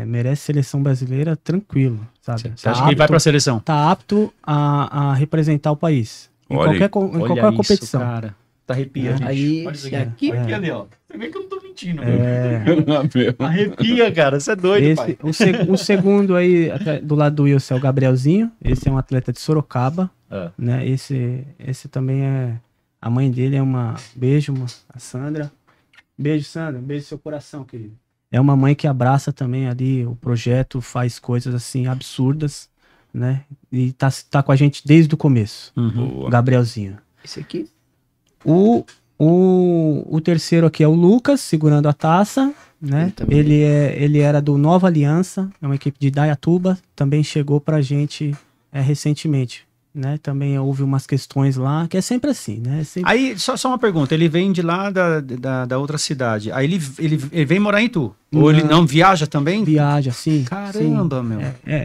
merece seleção brasileira tranquilo, sabe? Você acha que ele vai pra seleção? Tá apto a representar o país. Em Olha qualquer Olha competição. isso, cara. Tá arrepiando. Aí, Olha isso aqui. aqui, Olha aqui, ali, ó. Você vê que eu não tô mentindo. É, Arrepia, cara. Você é doido, pai. o segundo aí, do lado do Wilson, é o Gabrielzinho. Esse é um atleta de Sorocaba. Né? Esse também é... A mãe dele é uma... Beijo, a Sandra. Beijo, Sandra. Beijo no seu coração, querido. É uma mãe que abraça também ali o projeto, faz coisas assim absurdas, né? E tá com a gente desde o começo. Uhum. O Gabrielzinho. esse aqui. O terceiro aqui é o Lucas, segurando a taça, né? Ele era do Nova Aliança, é uma equipe de Indaiatuba, também chegou pra gente recentemente, né? Também houve umas questões lá, que é sempre assim, né? Aí, só uma pergunta, ele vem de lá da outra cidade, aí ele vem morar em Itu? Ou ele não viaja também? Viaja, sim. Caramba, meu.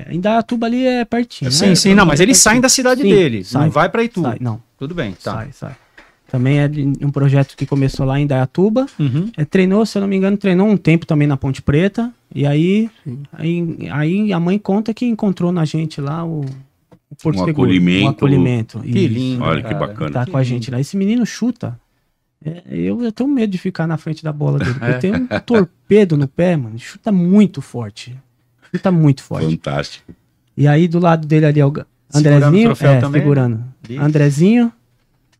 Indaiatuba ali é pertinho, Sim, né? sim, não, mas eles saem da cidade dele, sai, não vai pra Itu. Sai, não. Tudo bem, tá. Sai. Também é de um projeto que começou lá em Indaiatuba. Uhum. Treinou, se eu não me engano, um tempo também na Ponte Preta. E aí a mãe conta que encontrou na gente lá o Porto Seguro. Acolhimento. Um acolhimento. Que Isso. lindo. Olha que cara. bacana. Tá com a gente lá. Esse menino chuta. Eu tenho medo de ficar na frente da bola dele. Porque tem um torpedo no pé, mano. Chuta muito forte. Fantástico. E aí do lado dele ali é o Segurando o Andrezinho. troféu também? Segurando. Bicho. Andrezinho.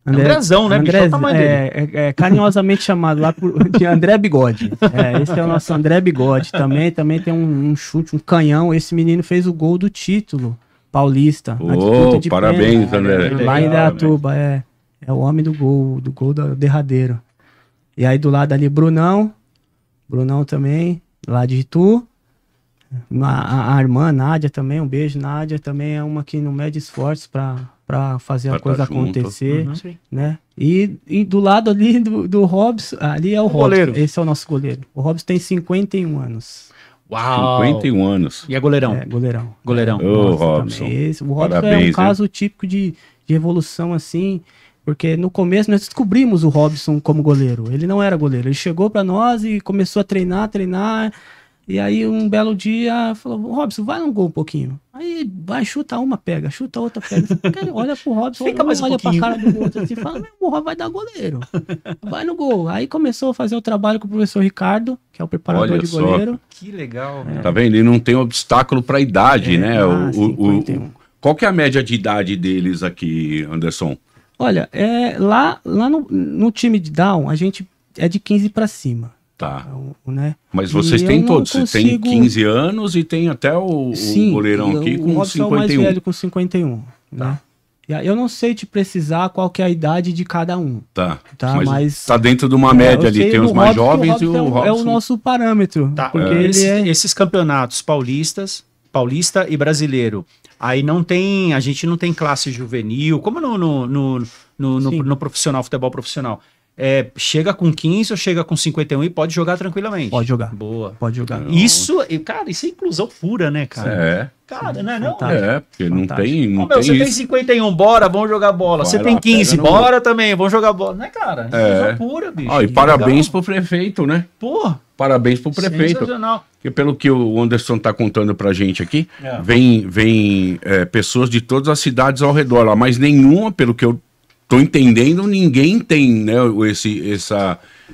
Andrezão, né? Bicho, olha o tamanho dele. Carinhosamente chamado lá de André Bigode. Esse é o nosso André Bigode. Também tem um chute, um canhão. Esse menino fez o gol do título paulista. Na disputa de Parabéns, pênalti. André. Lá em Indaiatuba, é o homem do gol derradeiro. E aí do lado ali, Brunão também, lá de Itu. A irmã Nádia também, um beijo, Nádia, também é uma que não mede esforços pra fazer a coisa acontecer, né? E do lado ali do Robson, ali é o Robson, goleiro. esse é o nosso goleiro. O Robson tem 51 anos. Uau! 51 anos. E é goleirão? Goleirão. Goleirão. Ô, Nossa, Robson. também. O Robson Parabéns, é um caso típico de evolução assim, porque no começo nós descobrimos o Robson como goleiro. Ele não era goleiro, ele chegou pra nós e começou a treinar. E aí um belo dia falou: Robson, vai no gol um pouquinho. Aí vai, chuta uma, pega, chuta outra, pega. Cara, olha pro Robson, Fica mais um olha pouquinho. pra cara do outro assim, fala: o Robson vai dar goleiro. Vai no gol. Aí começou a fazer o trabalho com o professor Ricardo, que é o preparador Olha de só. goleiro. Que legal. Tá vendo? E não tem obstáculo pra idade, né? 51. Qual que é a média de idade deles aqui, Anderson? Olha, lá no time de Down, a gente é de 15 pra cima. Tá. Né? Mas vocês E têm eu não todos. Você tem consigo- 15 anos e tem até o goleirão aqui com o Robson é o mais 51. velho com 51, né? E aí eu não sei te precisar qual que é a idade de cada um. Tá. Tá, Mas mas- tá dentro de uma média Eu ali. sei Tem do os mais Robson, jovens e o é Robson. o nosso parâmetro. Tá, Porque esses campeonatos paulista e brasileiro, aí a gente não tem classe juvenil, como no profissional, futebol profissional. Chega com 15 ou chega com 51 e pode jogar tranquilamente. Pode jogar. Boa. Pode jogar. Isso é inclusão pura, né, cara? É. Cara, não é não? Fantástico. Porque não Fantástico. tem, não Ô, meu, tem você tem isso. 51, bora, vamos jogar bola. Vai Você lá, tem 15, pega no bora também, vamos jogar bola. Né, cara? Inclusão pura, bicho. Ó, e parabéns pro prefeito, né? Pô, Parabéns pro prefeito. sensacional. Porque pelo que o Anderson tá contando pra gente aqui, É. vem pessoas de todas as cidades ao redor lá, mas nenhuma, pelo que eu tô entendendo, ninguém tem, né,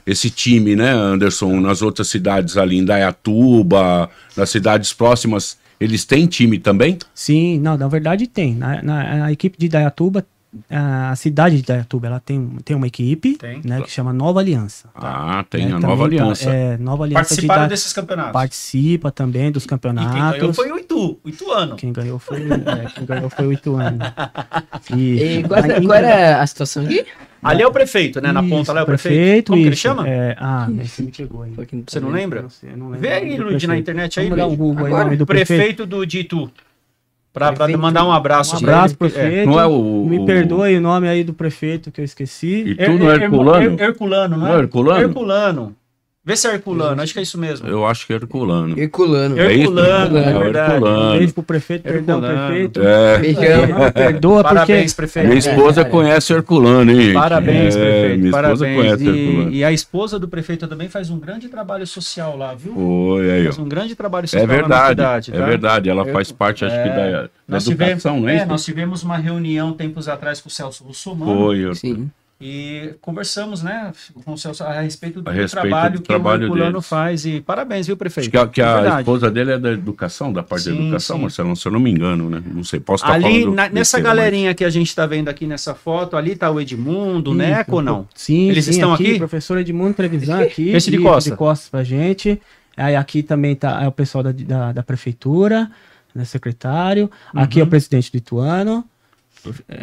esse time, né, Anderson, nas outras cidades ali, em Indaiatuba, nas cidades próximas, eles têm time também? Sim, não, na verdade tem. Na equipe de Indaiatuba, a cidade de Indaiatuba, ela tem uma equipe, Tem. né, que chama Nova Aliança. Ah, tem Né, a Nova também tá- Aliança. Nova Aliança Participaram de desses campeonatos. participa também dos E quem ganhou campeonatos. foi o Ituano. Quem ganhou foi o Ituano. E qual era a situação aqui? Ali é o prefeito, né? Na ponta lá é o prefeito. Como que ele isso. chama? Você me pegou aí. Você não lembra? Eu não lembro Vê o aí, nome do Luiz, na prefeito. internet aí, Vamos dar um Luiz. Google aí, o Agora, nome do prefeito. Prefeito do de Itu. Pra Prefeito. mandar um abraço. Um pra abraço, ele. prefeito. Não é o- Me perdoe o nome aí do prefeito que eu esqueci. E tu não é Herculano? Herculano, não Não é é? Herculano? Herculano. Vê se é Herculano, acho que é isso mesmo. Eu acho que é Herculano. Herculano. É isso? Herculano, É é verdade. Herculano. Um beijo pro prefeito, perdão, Herculano. prefeito. Beijão. Perdoa Parabéns, porque... prefeito. Minha esposa conhece Herculano, hein, gente? Parabéns, prefeito. Minha esposa Parabéns. conhece Herculano. E a esposa do prefeito também faz um grande trabalho social lá, viu? Oi, aí, ó. Faz um grande trabalho social É lá na verdade, cidade, é tá? verdade. Ela faz parte, acho que, da Nós educação, tivemos, não é isso? nós tivemos uma reunião tempos atrás com o Celso Russomano Foi, Sim. e conversamos, né, com o Celso a respeito do A respeito trabalho do que trabalho o Herculano deles. faz. E parabéns, viu, prefeito? acho que É a verdade. esposa dele é da educação, da parte da Sim, educação, sim. Marcelo, se eu não me engano, né? Não sei, posso estar Ali, falando nessa besteira, galerinha que a gente tá vendo aqui nessa foto, ali tá o Edmundo, o Neco ou não? Sim, Eles sim, estão aqui? Professor Edmundo Trevisan aqui. Esse de isso, costa. de costas pra gente. Aí aqui também tá o pessoal da prefeitura, né, secretário. Aqui é o presidente do Ituano,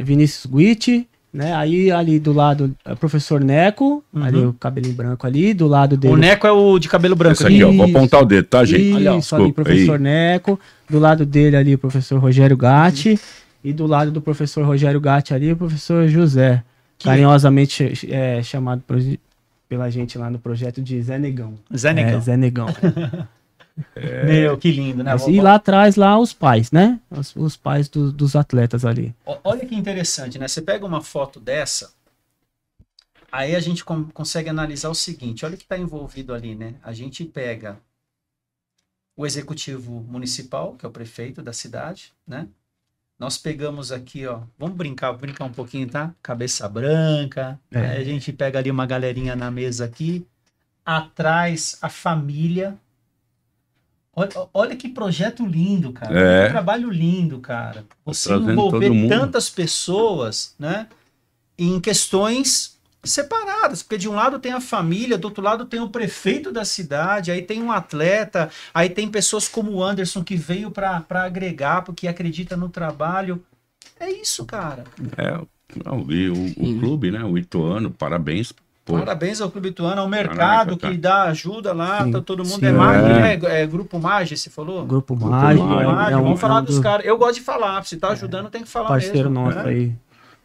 Vinícius Guitti, né? Aí ali do lado é o professor Neco, ali o cabelinho branco ali, do lado dele. O Neco é o de cabelo branco Esse aqui, ó, vou apontar o dedo, tá, gente? Isso, Olha, ó, ali, desculpa, professor aí. Neco. Do lado dele ali, o professor Rogério Gatti. E do lado do professor Rogério Gatti ali, o professor José. Carinhosamente chamado pela gente lá no projeto de Zé Negão. Zé Negão. É, Zé Negão. Meu, que lindo, né? E lá atrás, lá os pais, né? Os pais dos atletas ali. Olha que interessante, né? Você pega uma foto dessa, aí a gente consegue analisar o seguinte: olha o que está envolvido ali, né? A gente pega o executivo municipal, que é o prefeito da cidade, né? Nós pegamos aqui, ó, vamos brincar um pouquinho, tá? Cabeça branca, aí a gente pega ali uma galerinha na mesa aqui, atrás a família. Olha que projeto lindo, cara. Olha que trabalho lindo, cara. Você Trazendo envolver todo mundo. tantas pessoas, né, em questões separadas, porque de um lado tem a família, do outro lado tem o prefeito da cidade, aí tem um atleta, aí tem pessoas como o Anderson que veio para agregar, porque acredita no trabalho. É isso, cara. E o clube, né? O Ituano, parabéns. Pô, Parabéns ao Clube Ituano, ao mercado Caraca, que cara. dá ajuda lá, Sim, tá todo mundo. sim. É Mage, né? É Grupo Mage, você falou? Grupo Mágico. Mage, vamos falar dos do caras. Eu gosto de falar, se tá ajudando tem que falar parceiro mesmo. nosso né? aí.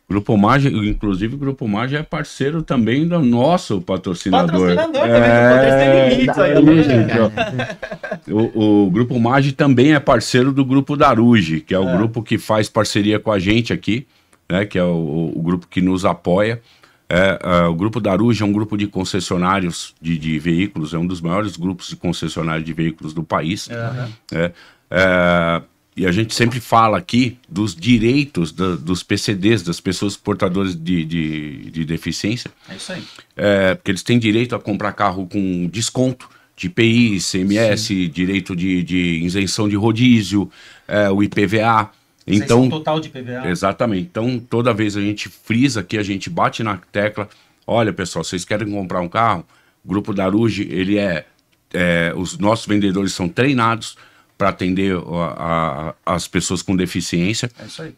Grupo Mage, inclusive o Grupo Mage é parceiro também do nosso patrocinador. Patrocinador também, do Poder Sem Limites aí, Verdade. O Grupo Mage também é parceiro do Grupo Daruge, que é o grupo que faz parceria com a gente aqui, né? Que é o grupo que nos apoia. O Grupo Daruge é um grupo de concessionários de veículos, é um dos maiores grupos de concessionários de veículos do país. E a gente sempre fala aqui dos direitos dos PCDs, das pessoas portadoras de deficiência. É isso aí. Porque eles têm direito a comprar carro com desconto de IPI, ICMS, direito de isenção de rodízio, o IPVA. Então, total de PVA. Exatamente. Então, toda vez a gente frisa aqui, a gente bate na tecla. Olha, pessoal, vocês querem comprar um carro? O Grupo Daruge, ele os nossos vendedores são treinados para atender as pessoas com deficiência. É isso aí.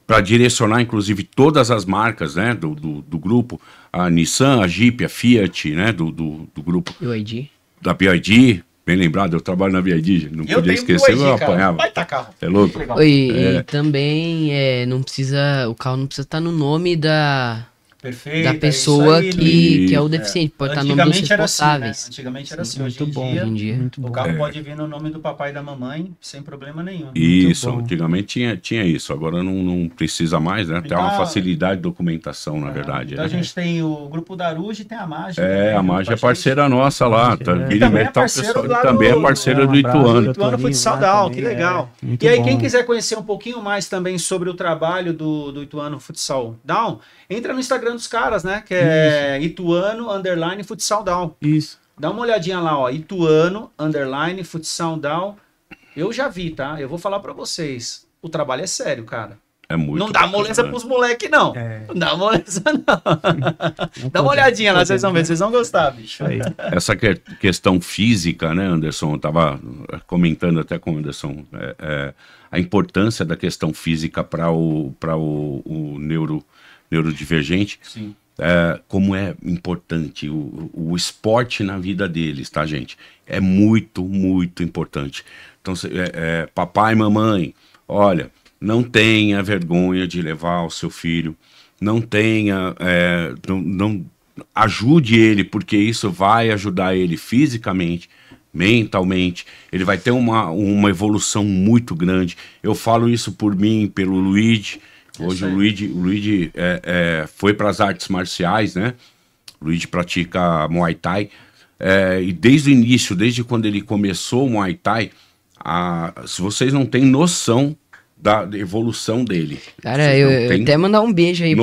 Para direcionar, inclusive, todas as marcas, né, do grupo. A Nissan, a Jeep, a Fiat, né, do grupo UID. da BYD. Bem lembrado, eu trabalho na BYD, não podia esquecer, eu apanhava. Vai tá carro. É louco? Legal. E também não precisa, o carro não precisa estar no nome da Perfeito. da é pessoa isso aí, que é o Luiz. deficiente. Pode estar no nome dos Antigamente era assim, né? responsáveis. Antigamente era assim. Muito Hoje em bom, dia, Hoje em dia. Muito o bom. carro pode vir no nome do papai e da mamãe sem problema nenhum. Isso, bom. antigamente tinha isso, agora não precisa mais, né? Tem uma Então, facilidade de documentação, na verdade. Então né? a gente tem o Grupo Daruge e tem a Mage. A Mage é parceira nossa lá, tá? É. Vira e Também mexe, é tá o parceiro pessoal, lá também do- é parceira um do abraço, Ituano. doutor. Ituano Futsal lá Down, também, que legal. muito E aí, bom. quem quiser conhecer um pouquinho mais também sobre o trabalho do Ituano Futsal Down, entra no Instagram dos caras, né? Que é Ituano_Futsal Down. Isso. Dá uma olhadinha lá, ó. Ituano_Futsal Down. Eu já vi, tá? Eu vou falar pra vocês. O trabalho é sério, cara. É muito Não dá bacana, moleza né? pros moleques, não. É. Não dá moleza, não. Dá uma olhadinha lá, vocês vão ver. Vocês vão gostar, bicho. Aí. Essa questão física, né, Anderson? Eu estava comentando até com o Anderson a importância da questão física para o neurodivergente. Sim. Como é importante o esporte na vida deles, tá, gente? É muito, muito importante. Então, papai e mamãe, olha, não tenha vergonha de levar o seu filho, não tenha, ajude ele, porque isso vai ajudar ele fisicamente, mentalmente. Ele vai ter uma evolução muito grande. Eu falo isso por mim, pelo Luigi. Hoje o Luigi foi para as artes marciais, né? O Luigi pratica Muay Thai. E desde o início, desde quando ele começou o Muay Thai, se vocês não têm noção da evolução dele. Cara, eu até mandar um beijo aí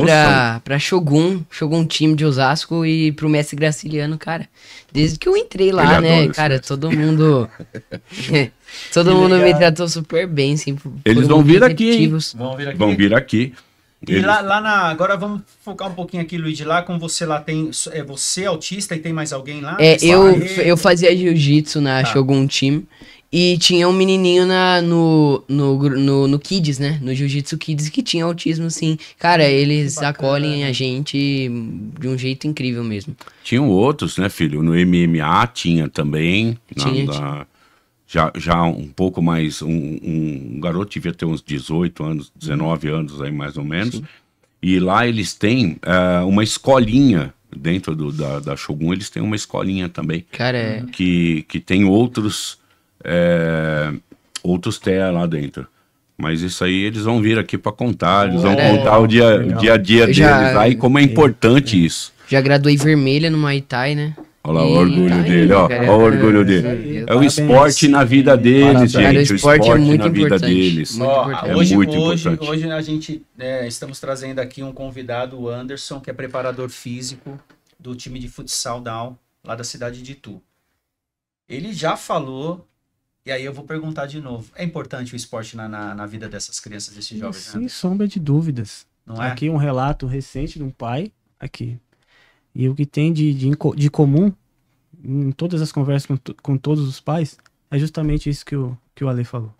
pra Shogun Time de Osasco e pro mestre Graciliano, cara. Desde que eu entrei lá, né, cara, todo mundo me tratou super bem, assim. Eles vão vir aqui, Vão vir aqui. E agora vamos focar um pouquinho aqui, Luigi, lá com você lá tem, você autista e tem mais alguém lá? Eu fazia jiu-jitsu na Shogun Team e tinha um menininho no Kids, né, no Jiu-Jitsu Kids que tinha autismo, sim. Cara, eles acolhem a gente de um jeito incrível mesmo. Tinham outros, né, filho? No MMA tinha também. Já um pouco mais, um garoto devia ter uns 18 anos, 19 anos aí mais ou menos. Sim. E lá eles têm uma escolinha, dentro da Shogun eles têm uma escolinha também. Cara, que tem outros TEA lá dentro. Mas isso aí eles vão vir aqui para contar, eles vão contar o dia a dia deles aí, como é importante isso. Já graduei vermelha no Muay Thai, né? Olha lá o orgulho dele, ó. Olha o orgulho dele. É o esporte na vida deles, gente. O esporte é muito na vida deles. Hoje a gente estamos trazendo aqui um convidado, o Anderson, que é preparador físico do time de futsal Down, lá da cidade de Itu. Ele já falou, e aí eu vou perguntar de novo. É importante o esporte na vida dessas crianças, desses jovens? Sem sombra de dúvidas. Não é? Aqui um relato recente de um pai, aqui. E o que tem de comum em todas as conversas com todos os pais é justamente isso que o Ale falou.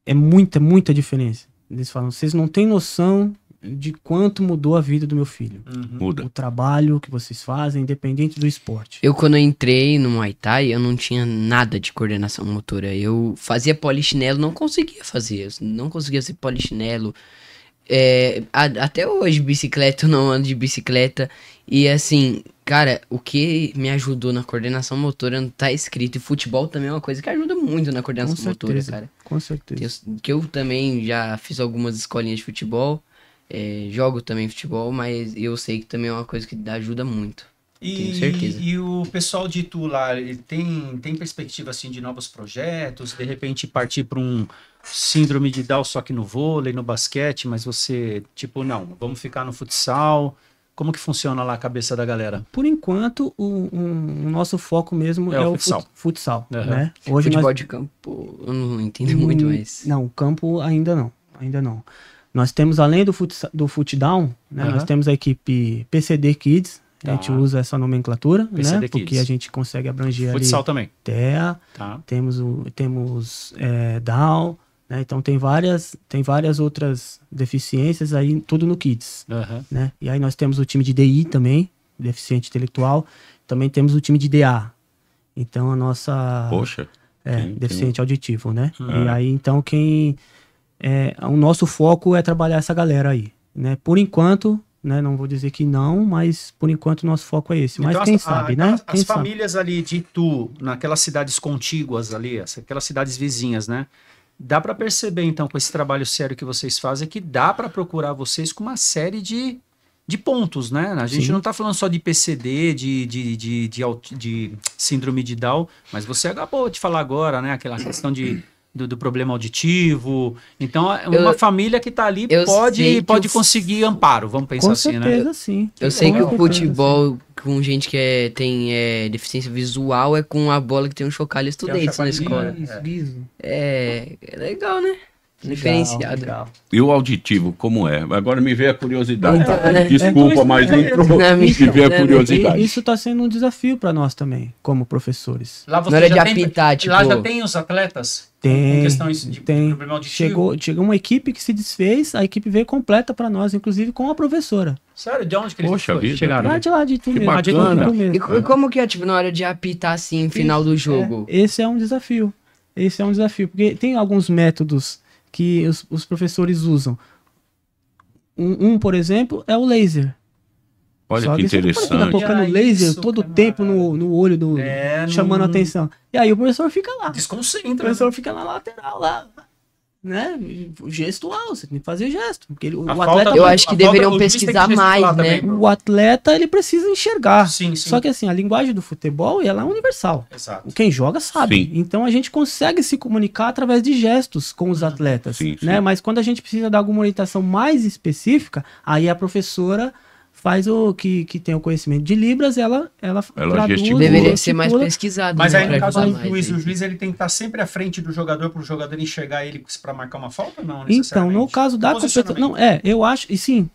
É muita diferença. Eles falam, vocês não têm noção de quanto mudou a vida do meu filho. Muda. O trabalho que vocês fazem, independente do esporte. Quando eu entrei no Muay Thai, eu não tinha nada de coordenação motora. Eu fazia polichinelo, não conseguia fazer. Eu não conseguia ser polichinelo. Até hoje, bicicleta, eu não ando de bicicleta. E assim, cara, o que me ajudou na coordenação motora não tá escrito. E futebol também é uma coisa que ajuda muito na coordenação motora, cara. Com certeza. Que eu também já fiz algumas escolinhas de futebol. Jogo também futebol, mas eu sei que também é uma coisa que ajuda muito. Tenho certeza. E o pessoal de Itu lá, ele tem perspectiva assim de novos projetos, de repente partir para um síndrome de Down só que no vôlei, no basquete, mas você, tipo, não, vamos ficar no futsal. Como que funciona lá a cabeça da galera? Por enquanto, o nosso foco mesmo é o futsal. Né? Hoje futebol de campo, eu não entendo muito, mas... Não, campo ainda não. Nós temos, além do futdown, né, nós temos a equipe PCD Kids. A gente usa essa nomenclatura, né? Porque a gente consegue abranger futsal ali também. TEA, temos Down, né? Então tem várias outras deficiências aí, tudo no Kids, né? E aí nós temos o time de DI também, deficiente intelectual, também temos o time de DA. Então a nossa... deficiente auditivo, né? E aí então o nosso foco é trabalhar essa galera aí, né? Por enquanto... Né, não vou dizer que não, mas por enquanto o nosso foco é esse. Mas então, quem sabe, né? As famílias ali de Itu, naquelas cidades contíguas ali, aquelas cidades vizinhas, né? Dá para perceber, então, com esse trabalho sério que vocês fazem, que dá para procurar vocês com uma série de pontos, né? A gente não tá falando só de PCD, de síndrome de Down, mas você acabou de falar agora, né? Aquela questão do problema auditivo. Então, uma família que tá ali pode conseguir amparo, vamos pensar assim, né? Com certeza, sim. Eu sei que o futebol com gente que tem deficiência visual é com a bola que tem um chocalho. Eu estudei isso na escola. É legal, né? Diferenciado. Legal. E o auditivo, como é? Agora me veio a curiosidade. Desculpa, mas me veio a curiosidade. Isso está sendo um desafio para nós também, como professores. Lá você não era de apitar, tipo... Lá já tem os atletas? Tem. Com questões de problema auditivo? Chegou uma equipe que se desfez, a equipe veio completa para nós, inclusive com a professora. Sério? De onde que eles chegaram? Lá de tudo mesmo. E como que é, tipo, na hora de apitar, assim, no final do jogo? Esse é um desafio. Porque tem alguns métodos que os professores usam. por exemplo, é o laser. Olha Só que você não pode ficar interessante. colocando Era laser isso, todo o cara. tempo no olho chamando a não- atenção. E aí o professor fica lá. O Desconcentra. professor fica na lateral, lá. Né? Gestual, você tem que fazer gesto. Porque o falta- atleta, Eu acho que A deveriam falta- o juiz tem que pesquisar gesticular mais, também, né? bro. o atleta ele precisa enxergar. Sim, sim. Só que assim, a linguagem do futebol ela é universal. Exato. Quem joga sabe. Sim. Então a gente consegue se comunicar através de gestos com os atletas, Sim, né? sim. Mas quando a gente precisa dar alguma orientação mais específica, aí a professora faz o que tem o conhecimento de Libras, ela gesticula. Deveria ser mais gesticula. pesquisado. Mas né, aí, no pra caso ajudar do mais juiz, aí. o juiz ele tem que estar sempre à frente do jogador para o jogador enxergar ele para marcar uma falta ou não? Então, necessariamente? no caso da competição, Posicionamento, não, eu acho, e sim,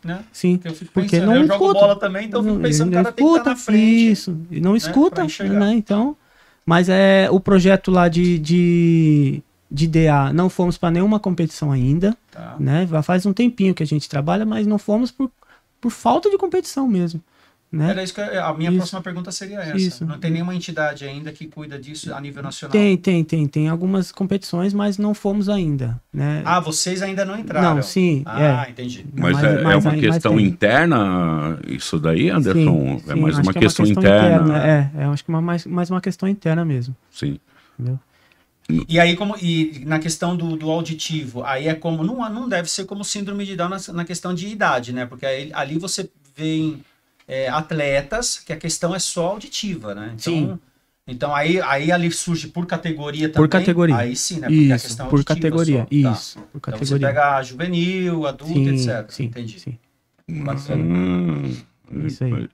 né? sim, Eu fico porque pensando, não eu escuta. jogo bola também, então eu fico pensando que o cara tem que estar na frente. Isso, e não pra escuta, enxergar. né? Então, mas o projeto lá de DA, não fomos para nenhuma competição ainda, Tá. né? Já faz um tempinho que a gente trabalha, mas não fomos por falta de competição mesmo, né? Era isso que a minha Isso. próxima pergunta seria essa. Isso. Não tem nenhuma entidade ainda que cuida disso a nível nacional? Tem algumas competições, mas não fomos ainda, né? Ah, vocês ainda não entraram? Não, sim, entendi. Mas, Mas- é mas uma aí- questão mas tem. interna isso daí, Anderson? É mais acho uma que questão interna. acho que mais uma questão interna mesmo, Sim. entendeu? E aí, e na questão do auditivo, aí é como. Não deve ser como síndrome de Down na questão de idade, né? Porque ali você vê atletas que a questão é só auditiva, né? Então, Sim. Então aí ali surge por categoria também. Por categoria. Aí sim, né? Porque a Isso, questão por auditiva categoria, só. Tá. isso, por Então você categoria. pega juvenil, adulto, Sim, etc. sim, Entendi. sim. Bacana. Isso aí.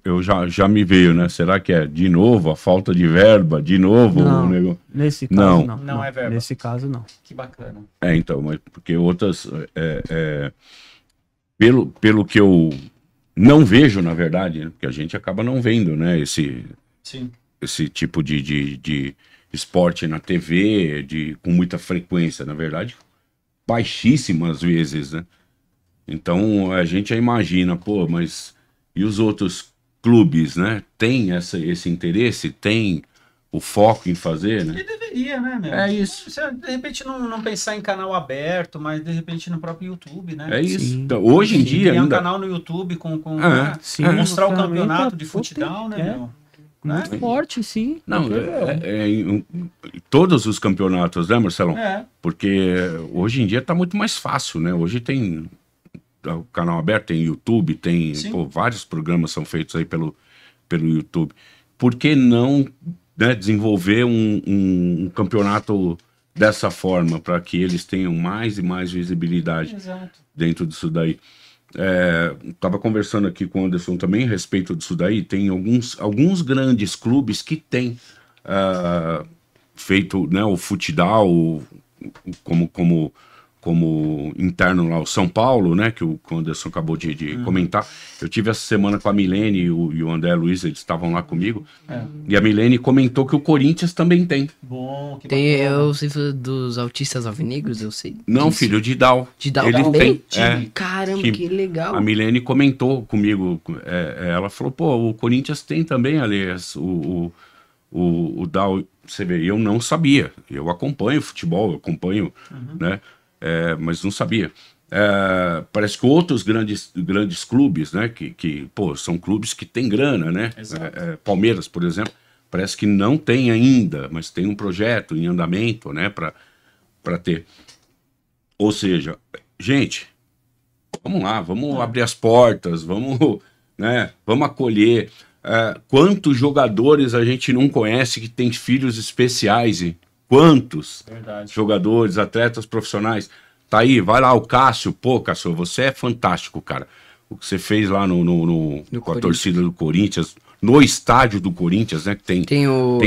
Eu já me veio, né? Será que é de novo a falta de verba? De novo Não. o negócio? Nesse caso, Não. não. Não é verba. Nesse caso, não. Que bacana. Então, mas porque outras. Pelo que eu não vejo, na verdade, né? Porque a gente acaba não vendo, né? Sim. Esse tipo de esporte na TV, com muita frequência, na verdade, baixíssimas vezes, né? Então a gente já imagina, pô, mas e os outros clubes, né? Tem esse interesse, tem o foco em fazer, né? E deveria, né, meu? É isso. Você, de repente não pensar em canal aberto, mas de repente no próprio YouTube, né? É isso. Sim. Então, hoje em Sim, dia criar um ainda canal no YouTube com né? Sim, mostrar o ferramenta campeonato de potente, futebol, né, meu? Muito forte, sim. não, Porque, todos os campeonatos, né, Marcelão? É. Porque hoje em dia tá muito mais fácil, né? Hoje tem o canal aberto, tem YouTube, tem Sim. vários programas são feitos aí pelo YouTube. Por que não, né, desenvolver um campeonato dessa forma, para que eles tenham mais e mais visibilidade Exato. dentro disso daí? Tava conversando aqui com o Anderson também a respeito disso daí. Tem alguns grandes clubes que têm feito, né, o futebol como interno lá, o São Paulo, né, que o Anderson acabou de comentar. Eu tive essa semana com a Milene e o André Luiz, eles estavam lá comigo. E a Milene comentou que o Corinthians também tem. Bom, que Tem, bacana. eu sei dos autistas alvinegros, eu sei. Não, disso. filho, de Dal. De Dal Ele também? tem. Caramba, Time. que legal. A Milene comentou comigo, ela falou, pô, o Corinthians tem também, aliás, o Dal, você vê, eu não sabia, eu acompanho futebol, eu acompanho, né, mas não sabia. Parece que outros grandes clubes, né, que pô, são clubes que têm grana, né, Palmeiras, por exemplo, parece que não tem ainda, mas tem um projeto em andamento, né, para ter. Ou seja, gente, vamos lá, vamos abrir as portas, vamos acolher. Quantos jogadores a gente não conhece que tem filhos especiais? Hein? Quantos Verdade. jogadores, atletas profissionais? Tá aí, vai lá, o Cássio. Pô, Cássio, você é fantástico, cara. O que você fez lá com a torcida do Corinthians, no estádio do Corinthians, né? Que tem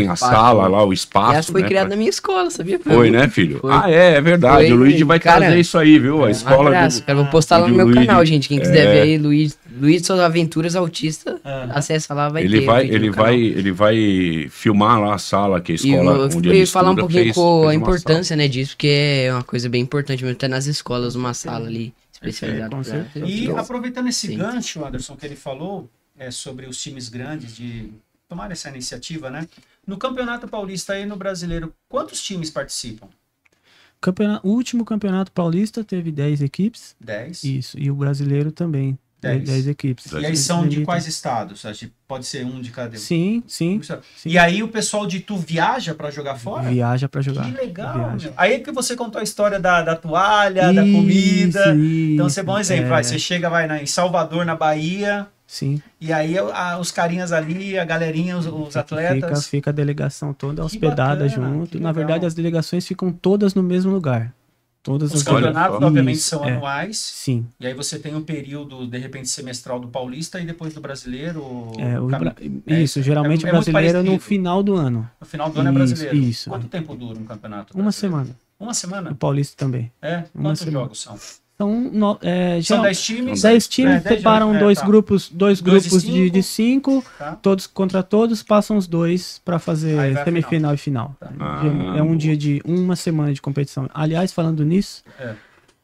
a sala lá, o espaço. Essa foi né, criada na minha escola, sabia? Foi, né, filho? Foi. É verdade. Foi, O Luigi vai cara, trazer isso aí, viu? A escola abraço, cara. Vou postar lá no do meu Luigi. canal, gente. Quem quiser ver aí, Luiz Suas Aventuras Autista, acessa lá, vai ter. Ele vai filmar lá a sala que a E escola eu onde ele fui falar um estuda pouquinho fez com a uma importância, né, disso, porque é uma coisa bem importante mesmo, até nas escolas, uma sala ali especializada. com pra- certeza. E Show. aproveitando esse Sim. gancho, Anderson, que ele falou sobre os times grandes de tomar essa iniciativa, né? No Campeonato Paulista e no Brasileiro, quantos times participam? O último campeonato paulista teve 10 equipes. 10. Isso. E o brasileiro também. 10 equipes. E aí são de quais estados? Acho que pode ser um de cada. Sim. E aí o pessoal de Itu viaja pra jogar fora? Viaja pra jogar. Que legal, meu. Aí que você contou a história da toalha, da comida. Então, você é bom exemplo. Vai, você chega em Salvador, na Bahia. Sim. E aí os carinhas ali, a galerinha, os atletas. Fica a delegação toda hospedada junto. Na legal. verdade, as delegações ficam todas no mesmo lugar. Todas Os as campeonatos, obviamente, são é. anuais. Sim. E aí você tem um período, de repente, semestral do Paulista e depois do Brasileiro. Isso, geralmente o brasileiro é no final do ano. No final do ano é brasileiro. Isso. Quanto tempo dura um campeonato brasileiro? Uma semana. Uma semana? O Paulista também. Quantos jogos são? São 10 times? 10 times, separam dois grupos de 5, tá. Todos contra todos, passam os dois para fazer semifinal e final. Tá. É um dia de uma semana de competição. Aliás, falando nisso,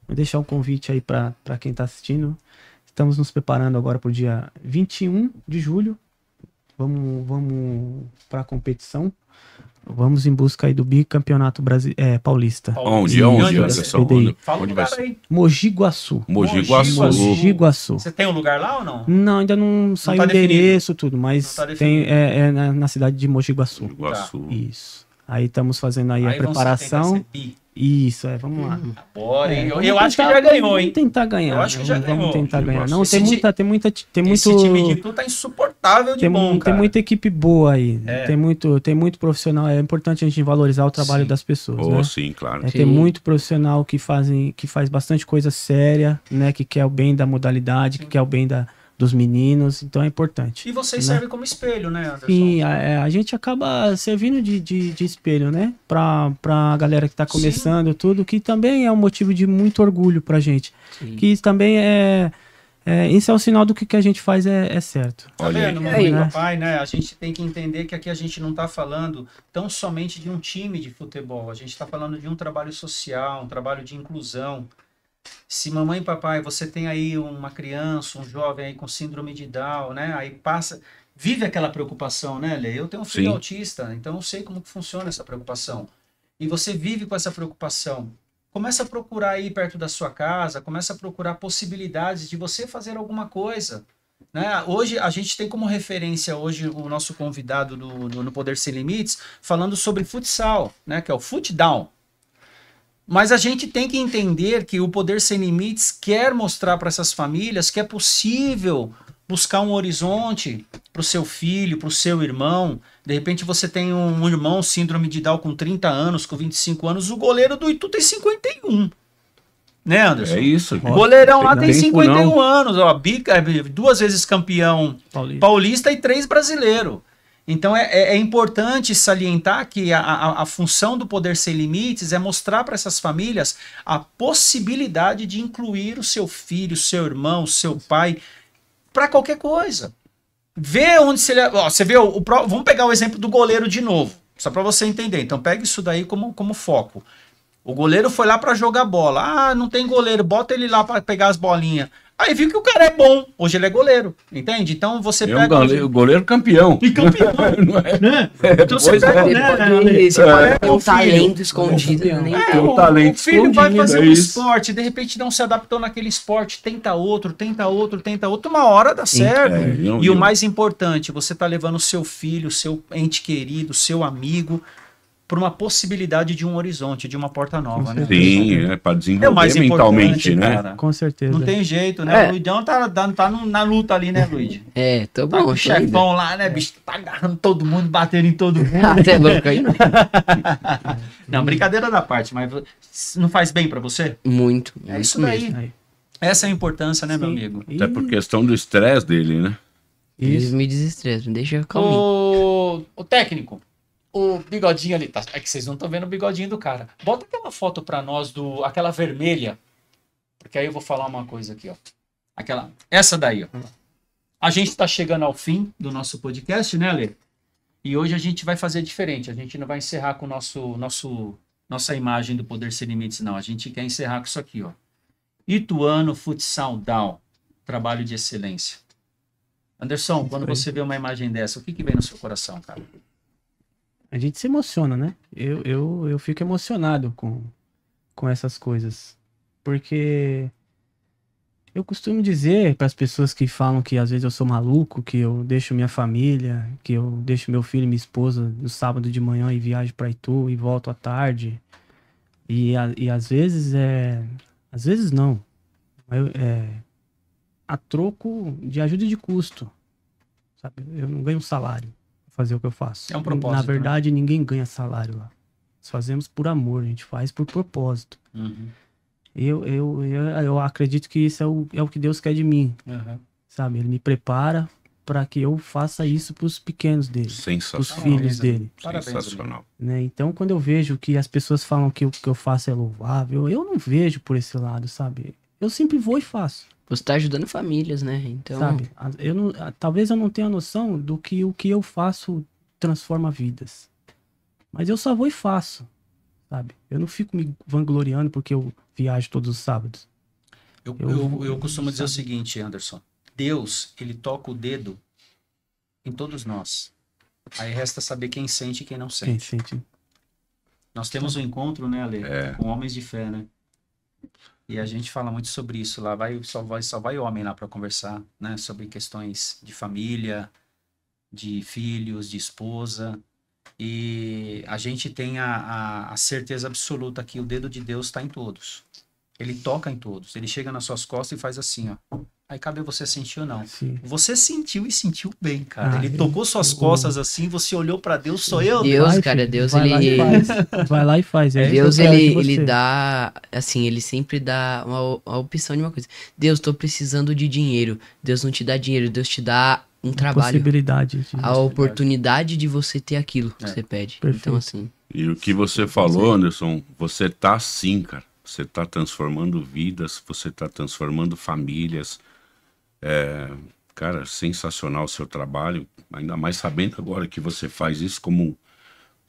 vou deixar um convite aí para quem está assistindo. Estamos nos preparando agora para o dia 21 de julho. Vamos para a competição. Vamos em busca aí do bicampeonato paulista. Onde, Anderson? Onde vai ser? Mogi Guaçu. Mogi Guaçu. Você tem um lugar lá ou não? Não, ainda não saiu o endereço, tudo, mas tem na cidade de Mogi Guaçu. Isso. Aí estamos fazendo aí a preparação. Isso, vamos lá. Bora, eu acho que já ganhou, hein? Vamos tentar ganhar. Eu acho que já ganhou. Vamos tentar ganhar. Não, tem muito. Esse time de Itu tá insuportável de bom, cara. Tem muita equipe boa aí. Tem muito profissional. É importante a gente valorizar o trabalho das pessoas, né? Sim, claro. Tem muito profissional que faz bastante coisa séria, né? Que quer o bem da modalidade, que quer o bem dos meninos, então é importante. E vocês servem como espelho, né, Anderson? Sim, a gente acaba servindo de espelho, né? Pra galera que tá começando, tudo, que também é um motivo de muito orgulho pra gente. Sim. Que também isso é um sinal do que a gente faz é certo. Tá vendo, mamãe e papai, né? A gente tem que entender que aqui a gente não tá falando tão somente de um time de futebol, a gente tá falando de um trabalho social, um trabalho de inclusão. Se mamãe e papai, você tem aí uma criança, um jovem aí com síndrome de Down, né? Aí vive aquela preocupação, né, Lê? Eu tenho um filho autista, então eu sei como que funciona essa preocupação. E você vive com essa preocupação. Começa a procurar aí perto da sua casa, começa a procurar possibilidades de você fazer alguma coisa. Né? Hoje, a gente tem como referência o nosso convidado no Poder Sem Limites, falando sobre futsal, né? Que é o Futdown. Mas a gente tem que entender que o Poder Sem Limites quer mostrar para essas famílias que é possível buscar um horizonte para o seu filho, para o seu irmão. De repente você tem um irmão síndrome de Down com 30 anos, com 25 anos, o goleiro do Itu tem 51. Né, Anderson? É isso. O goleirão lá tem 51 anos, ó, 2 vezes campeão paulista e 3 brasileiro. Então é importante salientar que a função do Poder Sem Limites é mostrar para essas famílias a possibilidade de incluir o seu filho, o seu irmão, o seu pai, para qualquer coisa. Vê onde você vê vamos pegar o exemplo do goleiro de novo, só para você entender. Então pega isso daí como foco. O goleiro foi lá para jogar bola. Ah, não tem goleiro, bota ele lá para pegar as bolinhas. Aí viu que o cara é bom. Hoje ele é goleiro, entende? Então você pega... o goleiro campeão. E campeão, não é? Né? Então você pega um talento escondido. O filho vai fazer um esporte, de repente não se adaptou naquele esporte, tenta outro. Uma hora dá certo. E o mais importante, você tá levando o seu filho, seu ente querido, seu amigo... por uma possibilidade de um horizonte, de uma porta nova, né? Sim, para desenvolver mentalmente, né? Cara. Com certeza. Não tem jeito, né? O Luidão tá na luta ali, né, Luiz? Tô bom. Tá com o chefão lá, né, bicho? Tá agarrando todo mundo, batendo em todo mundo. Até louco aí, não. Não, brincadeira da parte, mas não faz bem pra você? Muito. É isso daí. Essa é a importância, né, meu amigo? Até por questão do estresse dele, né? Isso me desestressa, me deixa calminho. O técnico. O bigodinho ali, tá? É que vocês não estão vendo o bigodinho do cara. Bota aquela foto pra nós aquela vermelha. Porque aí eu vou falar uma coisa aqui, ó. Essa daí, ó. A gente tá chegando ao fim do nosso podcast, né, Lê? E hoje a gente vai fazer diferente. A gente não vai encerrar com nossa imagem do Poder Sem Limites, não. A gente quer encerrar com isso aqui, ó. Ituano Futsal Down. Trabalho de excelência. Anderson, quando você vê uma imagem dessa, o que vem no seu coração, cara? A gente se emociona, né? Eu fico emocionado com com essas coisas. Porque eu costumo dizer para as pessoas que falam que às vezes eu sou maluco, que eu deixo minha família, que eu deixo meu filho e minha esposa no sábado de manhã e viajo para Itu e volto à tarde. E às vezes às vezes não. A troco de ajuda de custo. Sabe? Eu não ganho um salário pra fazer o que eu faço. É um propósito. Na verdade, ninguém ganha salário lá. Nós fazemos por amor, a gente faz por propósito. Uhum. Eu acredito que isso é o que Deus quer de mim. Uhum. Sabe? Ele me prepara para que eu faça isso pros pequenos dele. Pros Sensacional. filhos dele. Parabéns, Sensacional. Né? Então, quando eu vejo que as pessoas falam que o que eu faço é louvável, eu não vejo por esse lado, sabe? Eu sempre vou e faço. Você tá ajudando famílias, né? Então, Sabe? Talvez eu não tenha noção do que o que eu faço transforma vidas. Mas eu só vou e faço, sabe? Eu não fico me vangloriando porque eu viajo todos os sábados. Eu costumo dizer o seguinte, Anderson. Deus, ele toca o dedo em todos nós. Aí resta saber quem sente e quem não sente. Quem sente? Nós temos um encontro, né, Ale? Com homens de fé, né? E a gente fala muito sobre isso lá. Só vai homem lá para conversar, né? Sobre questões de família, de filhos, de esposa. E a gente tem a certeza absoluta que o dedo de Deus está em todos. Ele toca em todos. Ele chega nas suas costas e faz assim, ó. Aí cabe você sentir ou não. Sim. Você sentiu e sentiu bem, cara. Ah, ele tocou suas costas assim, você olhou para Deus, sou eu. Deus, Vai, cara, filho, Deus, vai lá e ele... faz. Vai lá e faz. É Deus, isso que eu quero de ele você. dá, assim, ele sempre dá uma opção de uma coisa. Deus, tô precisando de dinheiro. Deus não te dá dinheiro, Deus te dá um trabalho. Possibilidade. A oportunidade de você ter aquilo que você pede. Perfeito. Então, assim, E o que você falou, Anderson, você tá assim, cara. Você tá transformando vidas, você tá transformando famílias. Cara, sensacional o seu trabalho. Ainda mais sabendo agora que você faz isso como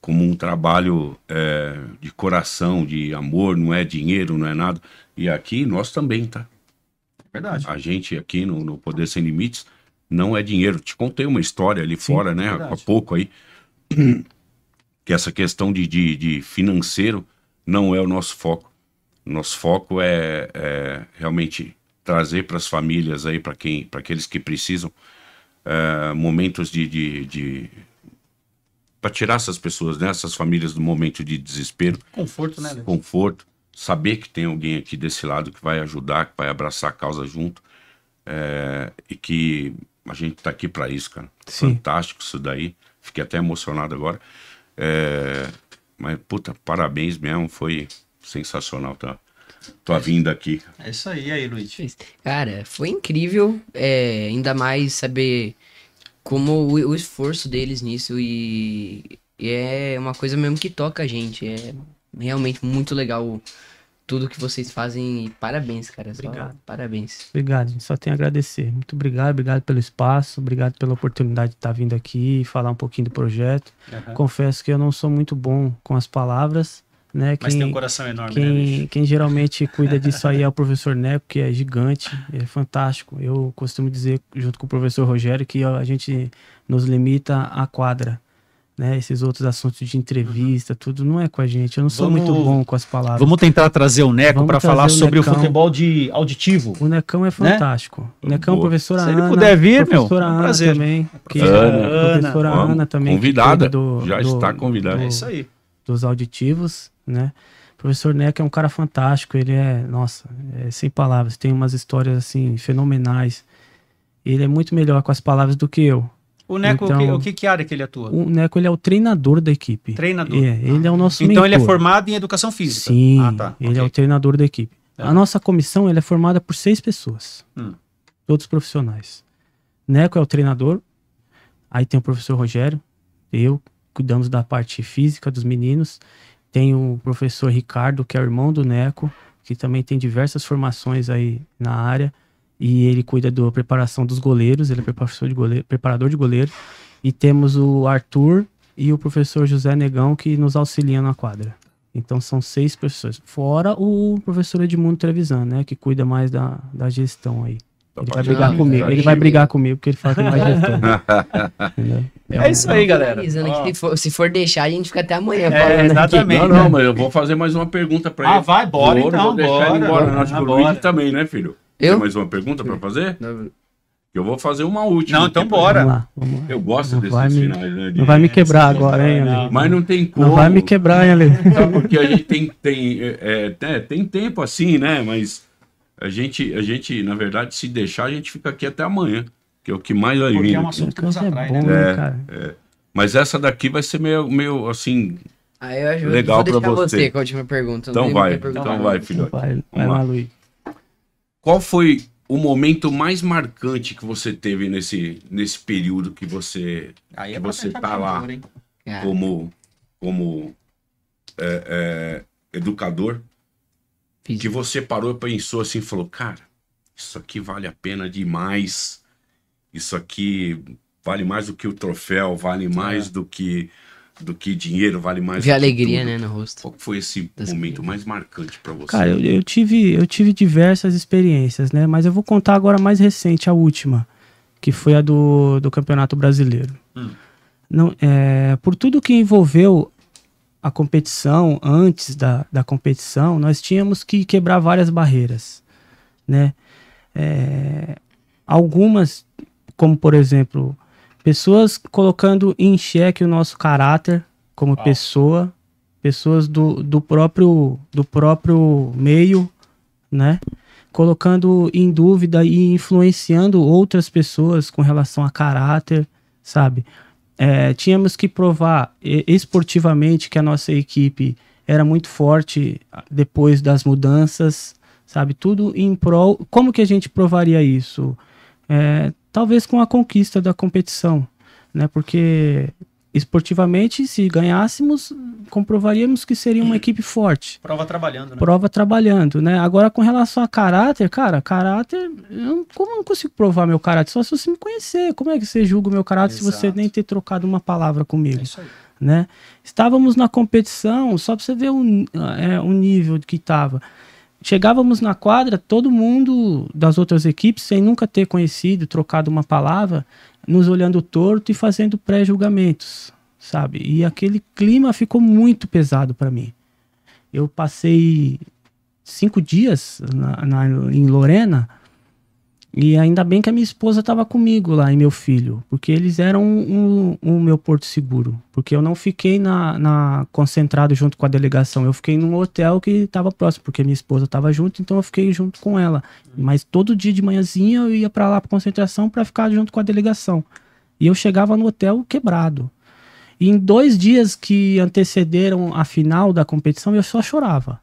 um trabalho de coração, de amor, não é dinheiro, não é nada. E aqui nós também, tá? Verdade. A gente aqui no Poder Sem Limites não é dinheiro. Te contei uma história ali fora, né? verdade. Há pouco aí. Que essa questão de financeiro não é o nosso foco. Nosso foco é realmente trazer para as famílias aí, para aqueles que precisam, momentos para tirar essas pessoas, né? Essas famílias do momento de desespero. Conforto, né, Lê? Conforto. Saber que tem alguém aqui desse lado que vai ajudar, que vai abraçar a causa junto. E que a gente tá aqui para isso, cara. Sim. Fantástico isso daí. Fiquei até emocionado agora. Mas, puta, parabéns mesmo. Foi sensacional tua vinda aqui. É isso aí, Luiz. cara, foi incrível, ainda mais saber como o esforço deles nisso e é uma coisa mesmo que toca a gente. É realmente muito legal tudo que vocês fazem e parabéns, cara. Obrigado. Parabéns. Obrigado, a gente só tem a agradecer. Muito obrigado pelo espaço, obrigado pela oportunidade de estar vindo aqui e falar um pouquinho do projeto. Uhum. Confesso que eu não sou muito bom com as palavras, né? Mas tem um coração enorme, né, Luiz? Quem geralmente cuida disso aí é o professor Neco, que é gigante, ele é fantástico. Eu costumo dizer, junto com o professor Rogério, que a gente nos limita à quadra. Né, esses outros assuntos de entrevista, tudo não é com a gente. Eu não sou muito bom com as palavras. Vamos tentar trazer o Neco para falar sobre o Necão. Futebol auditivo. O Necão é fantástico. O Necão, Boa. professora Se Ana. ele puder vir, professora meu, é um Ana prazer. também. Ana, Professora Ana também. que convidada. cuida Já está convidada. É isso aí. Dos auditivos, né? O professor Neco é um cara fantástico. Ele sem palavras. Tem umas histórias, assim, fenomenais. Ele é muito melhor com as palavras do que eu. O Neco, Então, que área que ele atua? O Neco, ele é o treinador da equipe. Treinador. Ele é o nosso Então ele é mentor. formado em educação física? Sim, tá. ele Ok. é o treinador da equipe. A nossa comissão ela é formada por 6 pessoas. Todos profissionais. Neco é o treinador. Aí tem o professor Rogério. Eu, cuidamos da parte física dos meninos. Tem o professor Ricardo, que é o irmão do Neco, que também tem diversas formações aí na área. E ele cuida da preparação dos goleiros. Ele é preparador de goleiro. E temos o Arthur e o professor José Negão, que nos auxiliam na quadra. Então são 6 professores. Fora o professor Edmundo Trevisan, né? Que cuida mais da gestão aí. Ele vai brigar comigo. Ele vai brigar comigo porque ele fala que ele vai gestor. É isso aí, galera. Se for deixar, a gente fica até amanhã falando exatamente. Não, mas eu vou fazer mais uma pergunta pra ele. Ah, vai, bora então, vou deixar ele embora. Acho que o Luigi também, né, filho? Eu? Tem mais uma pergunta pra fazer? Eu vou fazer uma última. Não, então bora. Vamos lá. Eu gosto desses finais, né? Não vai me quebrar agora, hein, Ale? Mas não tem como. Não vai me quebrar, hein, Ale? Sabe, porque a gente tem tempo assim, né? Mas a gente, na verdade, se deixar, a gente fica aqui até amanhã. Que é o que mais vai vir. Porque é um assunto que nos atrai, né? Cara. Mas essa daqui vai ser meio assim... Aí eu ajudo. Legal Vou deixar pra você com a última pergunta. Então vai, filhote. Vai lá, Luiz. Qual foi o momento mais marcante que você teve nesse período que você tá lá como educador? Que você parou e pensou assim, falou, cara, isso aqui vale a pena demais, isso aqui vale mais do que o troféu, vale mais do que dinheiro, vale mais Ver do que alegria, tudo. né, no rosto. Qual foi esse momento mais marcante pra você? Cara, eu tive diversas experiências, né? Mas eu vou contar agora a mais recente, a última, que foi a do Campeonato Brasileiro. Não, por tudo que envolveu a competição, antes da competição, nós tínhamos que quebrar várias barreiras, né? Algumas, como por exemplo, pessoas colocando em xeque o nosso caráter como pessoa, pessoas do próprio meio, né? Colocando em dúvida e influenciando outras pessoas com relação a caráter, sabe? Tínhamos que provar esportivamente que a nossa equipe era muito forte depois das mudanças, sabe? Tudo em prol... Como que a gente provaria isso? Talvez com a conquista da competição, né? Porque esportivamente, se ganhássemos, comprovaríamos que seria uma equipe forte. Prova trabalhando, né? Prova trabalhando, né? Agora, com relação a caráter, cara, como eu não consigo provar meu caráter? Só se você me conhecer. Como é que você julga o meu caráter se você nem ter trocado uma palavra comigo? É isso aí. Né? Estávamos na competição, só para você ver o nível que estava. Chegávamos na quadra, todo mundo das outras equipes, sem nunca ter conhecido, trocado uma palavra, nos olhando torto e fazendo pré-julgamentos, sabe? E aquele clima ficou muito pesado para mim. Eu passei 5 dias em Lorena, e ainda bem que a minha esposa estava comigo lá e meu filho, porque eles eram o meu porto seguro, porque eu não fiquei concentrado junto com a delegação, eu fiquei num hotel que estava próximo, porque minha esposa estava junto, então eu fiquei junto com ela. Mas todo dia de manhãzinha eu ia para lá para concentração para ficar junto com a delegação. E eu chegava no hotel quebrado. E em 2 dias que antecederam a final da competição, eu só chorava.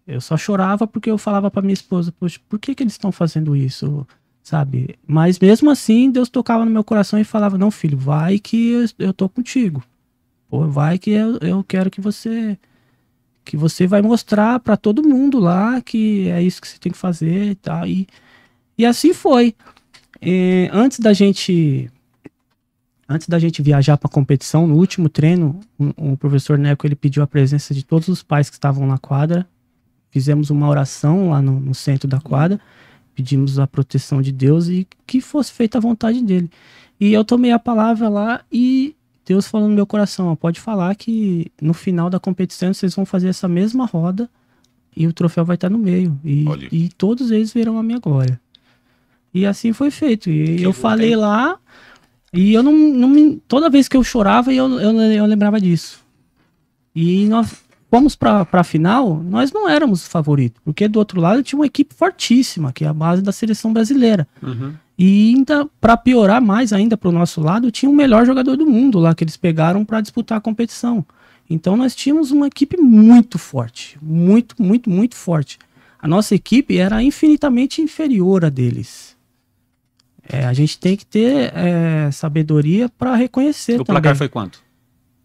Eu só chorava porque eu falava pra minha esposa, poxa, por que eles estão fazendo isso, sabe? Mas mesmo assim, Deus tocava no meu coração e falava, não, filho, vai que eu tô contigo. Pô, vai que eu quero que você vai mostrar pra todo mundo lá que é isso que você tem que fazer e tal. E assim foi. Antes da gente viajar pra competição, no último treino, o professor Neco, ele pediu a presença de todos os pais que estavam na quadra. Fizemos uma oração lá no centro da quadra, pedimos a proteção de Deus e que fosse feita a vontade dele. E eu tomei a palavra lá e Deus falou no meu coração, ó, pode falar que no final da competição vocês vão fazer essa mesma roda e o troféu vai estar no meio. E todos eles verão a minha glória. E assim foi feito. E eu falei lá e eu toda vez que eu chorava eu lembrava disso. E nós... Fomos para a final, nós não éramos favoritos, porque do outro lado tinha uma equipe fortíssima, que é a base da seleção brasileira. E ainda, para piorar mais ainda para o nosso lado, tinha o melhor jogador do mundo lá, que eles pegaram para disputar a competição. Então nós tínhamos uma equipe muito forte, muito, muito, muito forte. A nossa equipe era infinitamente inferior a deles. A gente tem que ter sabedoria para reconhecer também. O placar foi quanto?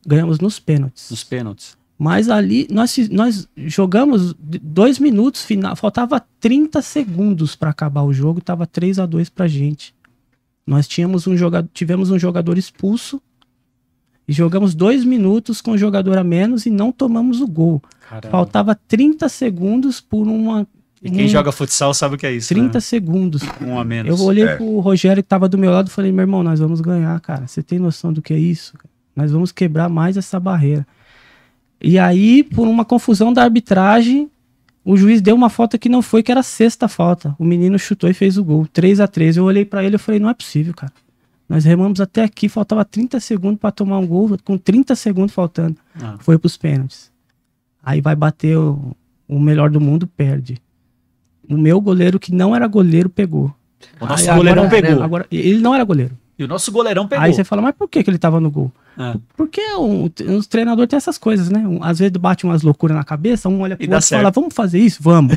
Ganhamos nos pênaltis. Nos pênaltis. Mas ali, nós jogamos 2 minutos, faltava 30 segundos para acabar o jogo, estava 3-2 pra gente. Nós tivemos um jogador expulso e jogamos 2 minutos com o jogador a menos e não tomamos o gol. Caramba. Faltava 30 segundos por uma E quem joga futsal sabe o que é isso, 30 né? segundos. Um a menos. Eu olhei pro Rogério que tava do meu lado e falei, meu irmão, nós vamos ganhar, cara. Você tem noção do que é isso? Nós vamos quebrar mais essa barreira. E aí, por uma confusão da arbitragem, o juiz deu uma falta que não foi, que era a sexta falta. O menino chutou e fez o gol. 3-3. Eu olhei pra ele e falei, não é possível, cara. Nós remamos até aqui, faltava 30 segundos pra tomar um gol, com 30 segundos faltando. Foi pros pênaltis. Aí vai bater o melhor do mundo, perde. O meu goleiro, que não era goleiro, pegou. O nosso goleirão pegou. Agora, ele não era goleiro. E o nosso goleirão pegou. Aí você fala, mas por que ele tava no gol? Porque os treinadores têm essas coisas, né? Às vezes bate umas loucuras na cabeça, um olha pro outro e fala, vamos fazer isso? Vamos.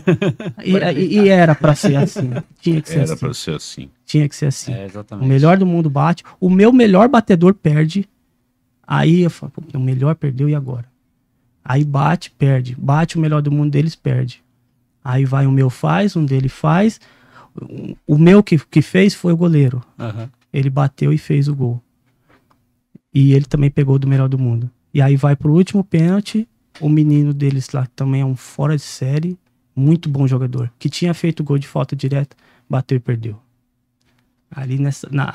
e era pra ser assim. Tinha que ser assim. Era pra ser assim. Tinha que ser assim. Exatamente. O melhor do mundo bate. O meu melhor batedor perde. Aí eu falo, o melhor perdeu, e agora? Aí bate, perde. Bate, o melhor do mundo deles, perde. Aí vai o meu faz, um dele faz. O meu que fez foi o goleiro. Ele bateu e fez o gol. E ele também pegou do melhor do mundo. E aí vai pro último pênalti. O menino deles lá também é um fora de série. Muito bom jogador. Que tinha feito gol de falta direta. Bateu e perdeu. Ali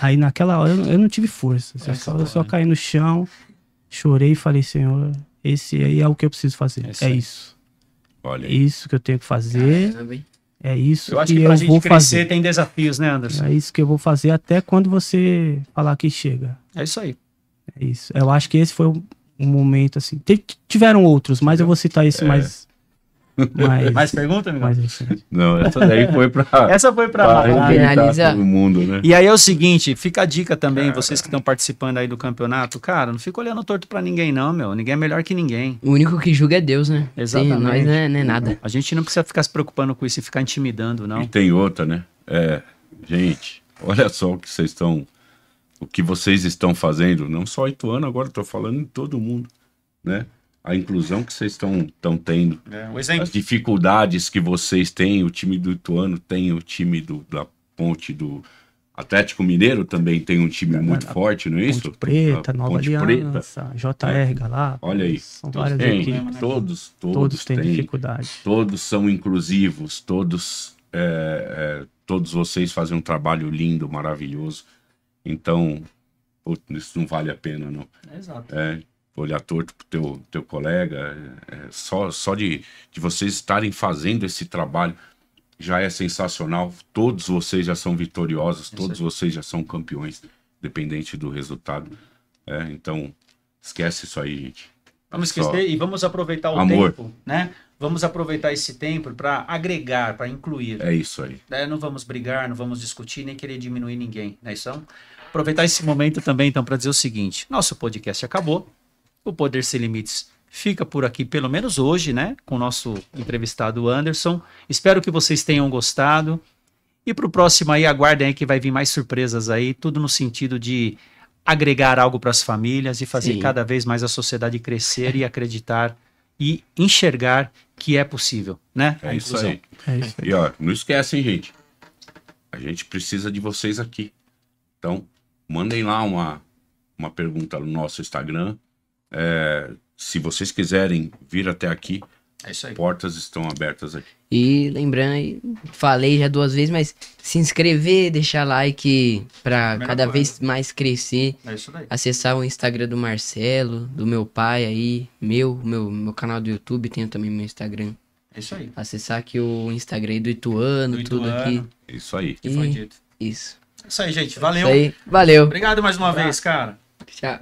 aí naquela hora eu não tive força. Eu só caí no chão. Chorei e falei, Senhor, esse aí é o que eu preciso fazer. É isso. Olha É isso que eu tenho que fazer. É isso eu acho que pra eu gente vou crescer fazer. tem desafios, né, Anderson? É isso que eu vou fazer até quando você falar que chega. É isso aí. É isso. Eu acho que esse foi um momento assim. Tiveram outros, mas eu vou citar esse mais. Mais pergunta, amigo? Mais recente. Não, essa daí foi pra... Essa foi pra finalizar. todo mundo, né? E aí é o seguinte, fica a dica também, vocês que estão participando aí do campeonato, cara, não fica olhando torto pra ninguém não, meu. Ninguém é melhor que ninguém. O único que julga é Deus, né? Exatamente. Sim, nós não é nada. A gente não precisa ficar se preocupando com isso e ficar intimidando, não. E tem outra, né? Gente, olha só o que vocês estão fazendo, não só Ituano, agora eu tô falando em todo mundo, né? A inclusão que vocês estão tendo, O exemplo. as dificuldades que vocês têm, o time do Ituano tem, o time da Ponte do Atlético Mineiro também tem um time muito forte, não é isso? Ponte Preta, A Nova Ponte Aliança, JR Galápagos. Olha aí. São várias equipes. Todos têm têm dificuldade. Todos são inclusivos, todos vocês fazem um trabalho lindo, maravilhoso. Então, isso não vale a pena, não. Exato. Olhar torto pro teu colega, só de vocês estarem fazendo esse trabalho já é sensacional. Todos vocês já são vitoriosos, todos vocês já são campeões, independente do resultado. Então, esquece isso aí, gente. Vamos esquecer e vamos aproveitar o tempo, né? Vamos aproveitar esse tempo para agregar, para incluir. É isso aí. Não vamos brigar, não vamos discutir, nem querer diminuir ninguém, né? Então, aproveitar esse momento também, então, para dizer o seguinte: nosso podcast acabou. O Poder Sem Limites fica por aqui, pelo menos hoje, né? Com o nosso entrevistado Anderson. Espero que vocês tenham gostado. E para o próximo aí, aguardem aí que vai vir mais surpresas aí, tudo no sentido de agregar algo para as famílias e fazer cada vez mais a sociedade crescer e acreditar e enxergar que é possível, né? É isso aí. E ó, não esquecem, gente. A gente precisa de vocês aqui. Então, mandem lá uma pergunta no nosso Instagram. Se vocês quiserem vir até aqui, portas estão abertas aqui. E lembrando aí, falei já 2 vezes, mas se inscrever, deixar like pra cada vez mais crescer. É isso daí. Acessar o Instagram do Marcelo, do meu pai aí, meu canal do YouTube, tenho também meu Instagram. É isso aí. Acessar aqui o Instagram do Ituano, tudo aqui. Isso aí. Que foi dito. Isso. Isso aí, gente. Valeu. Isso aí. Valeu. Obrigado mais uma vez, cara. Tchau.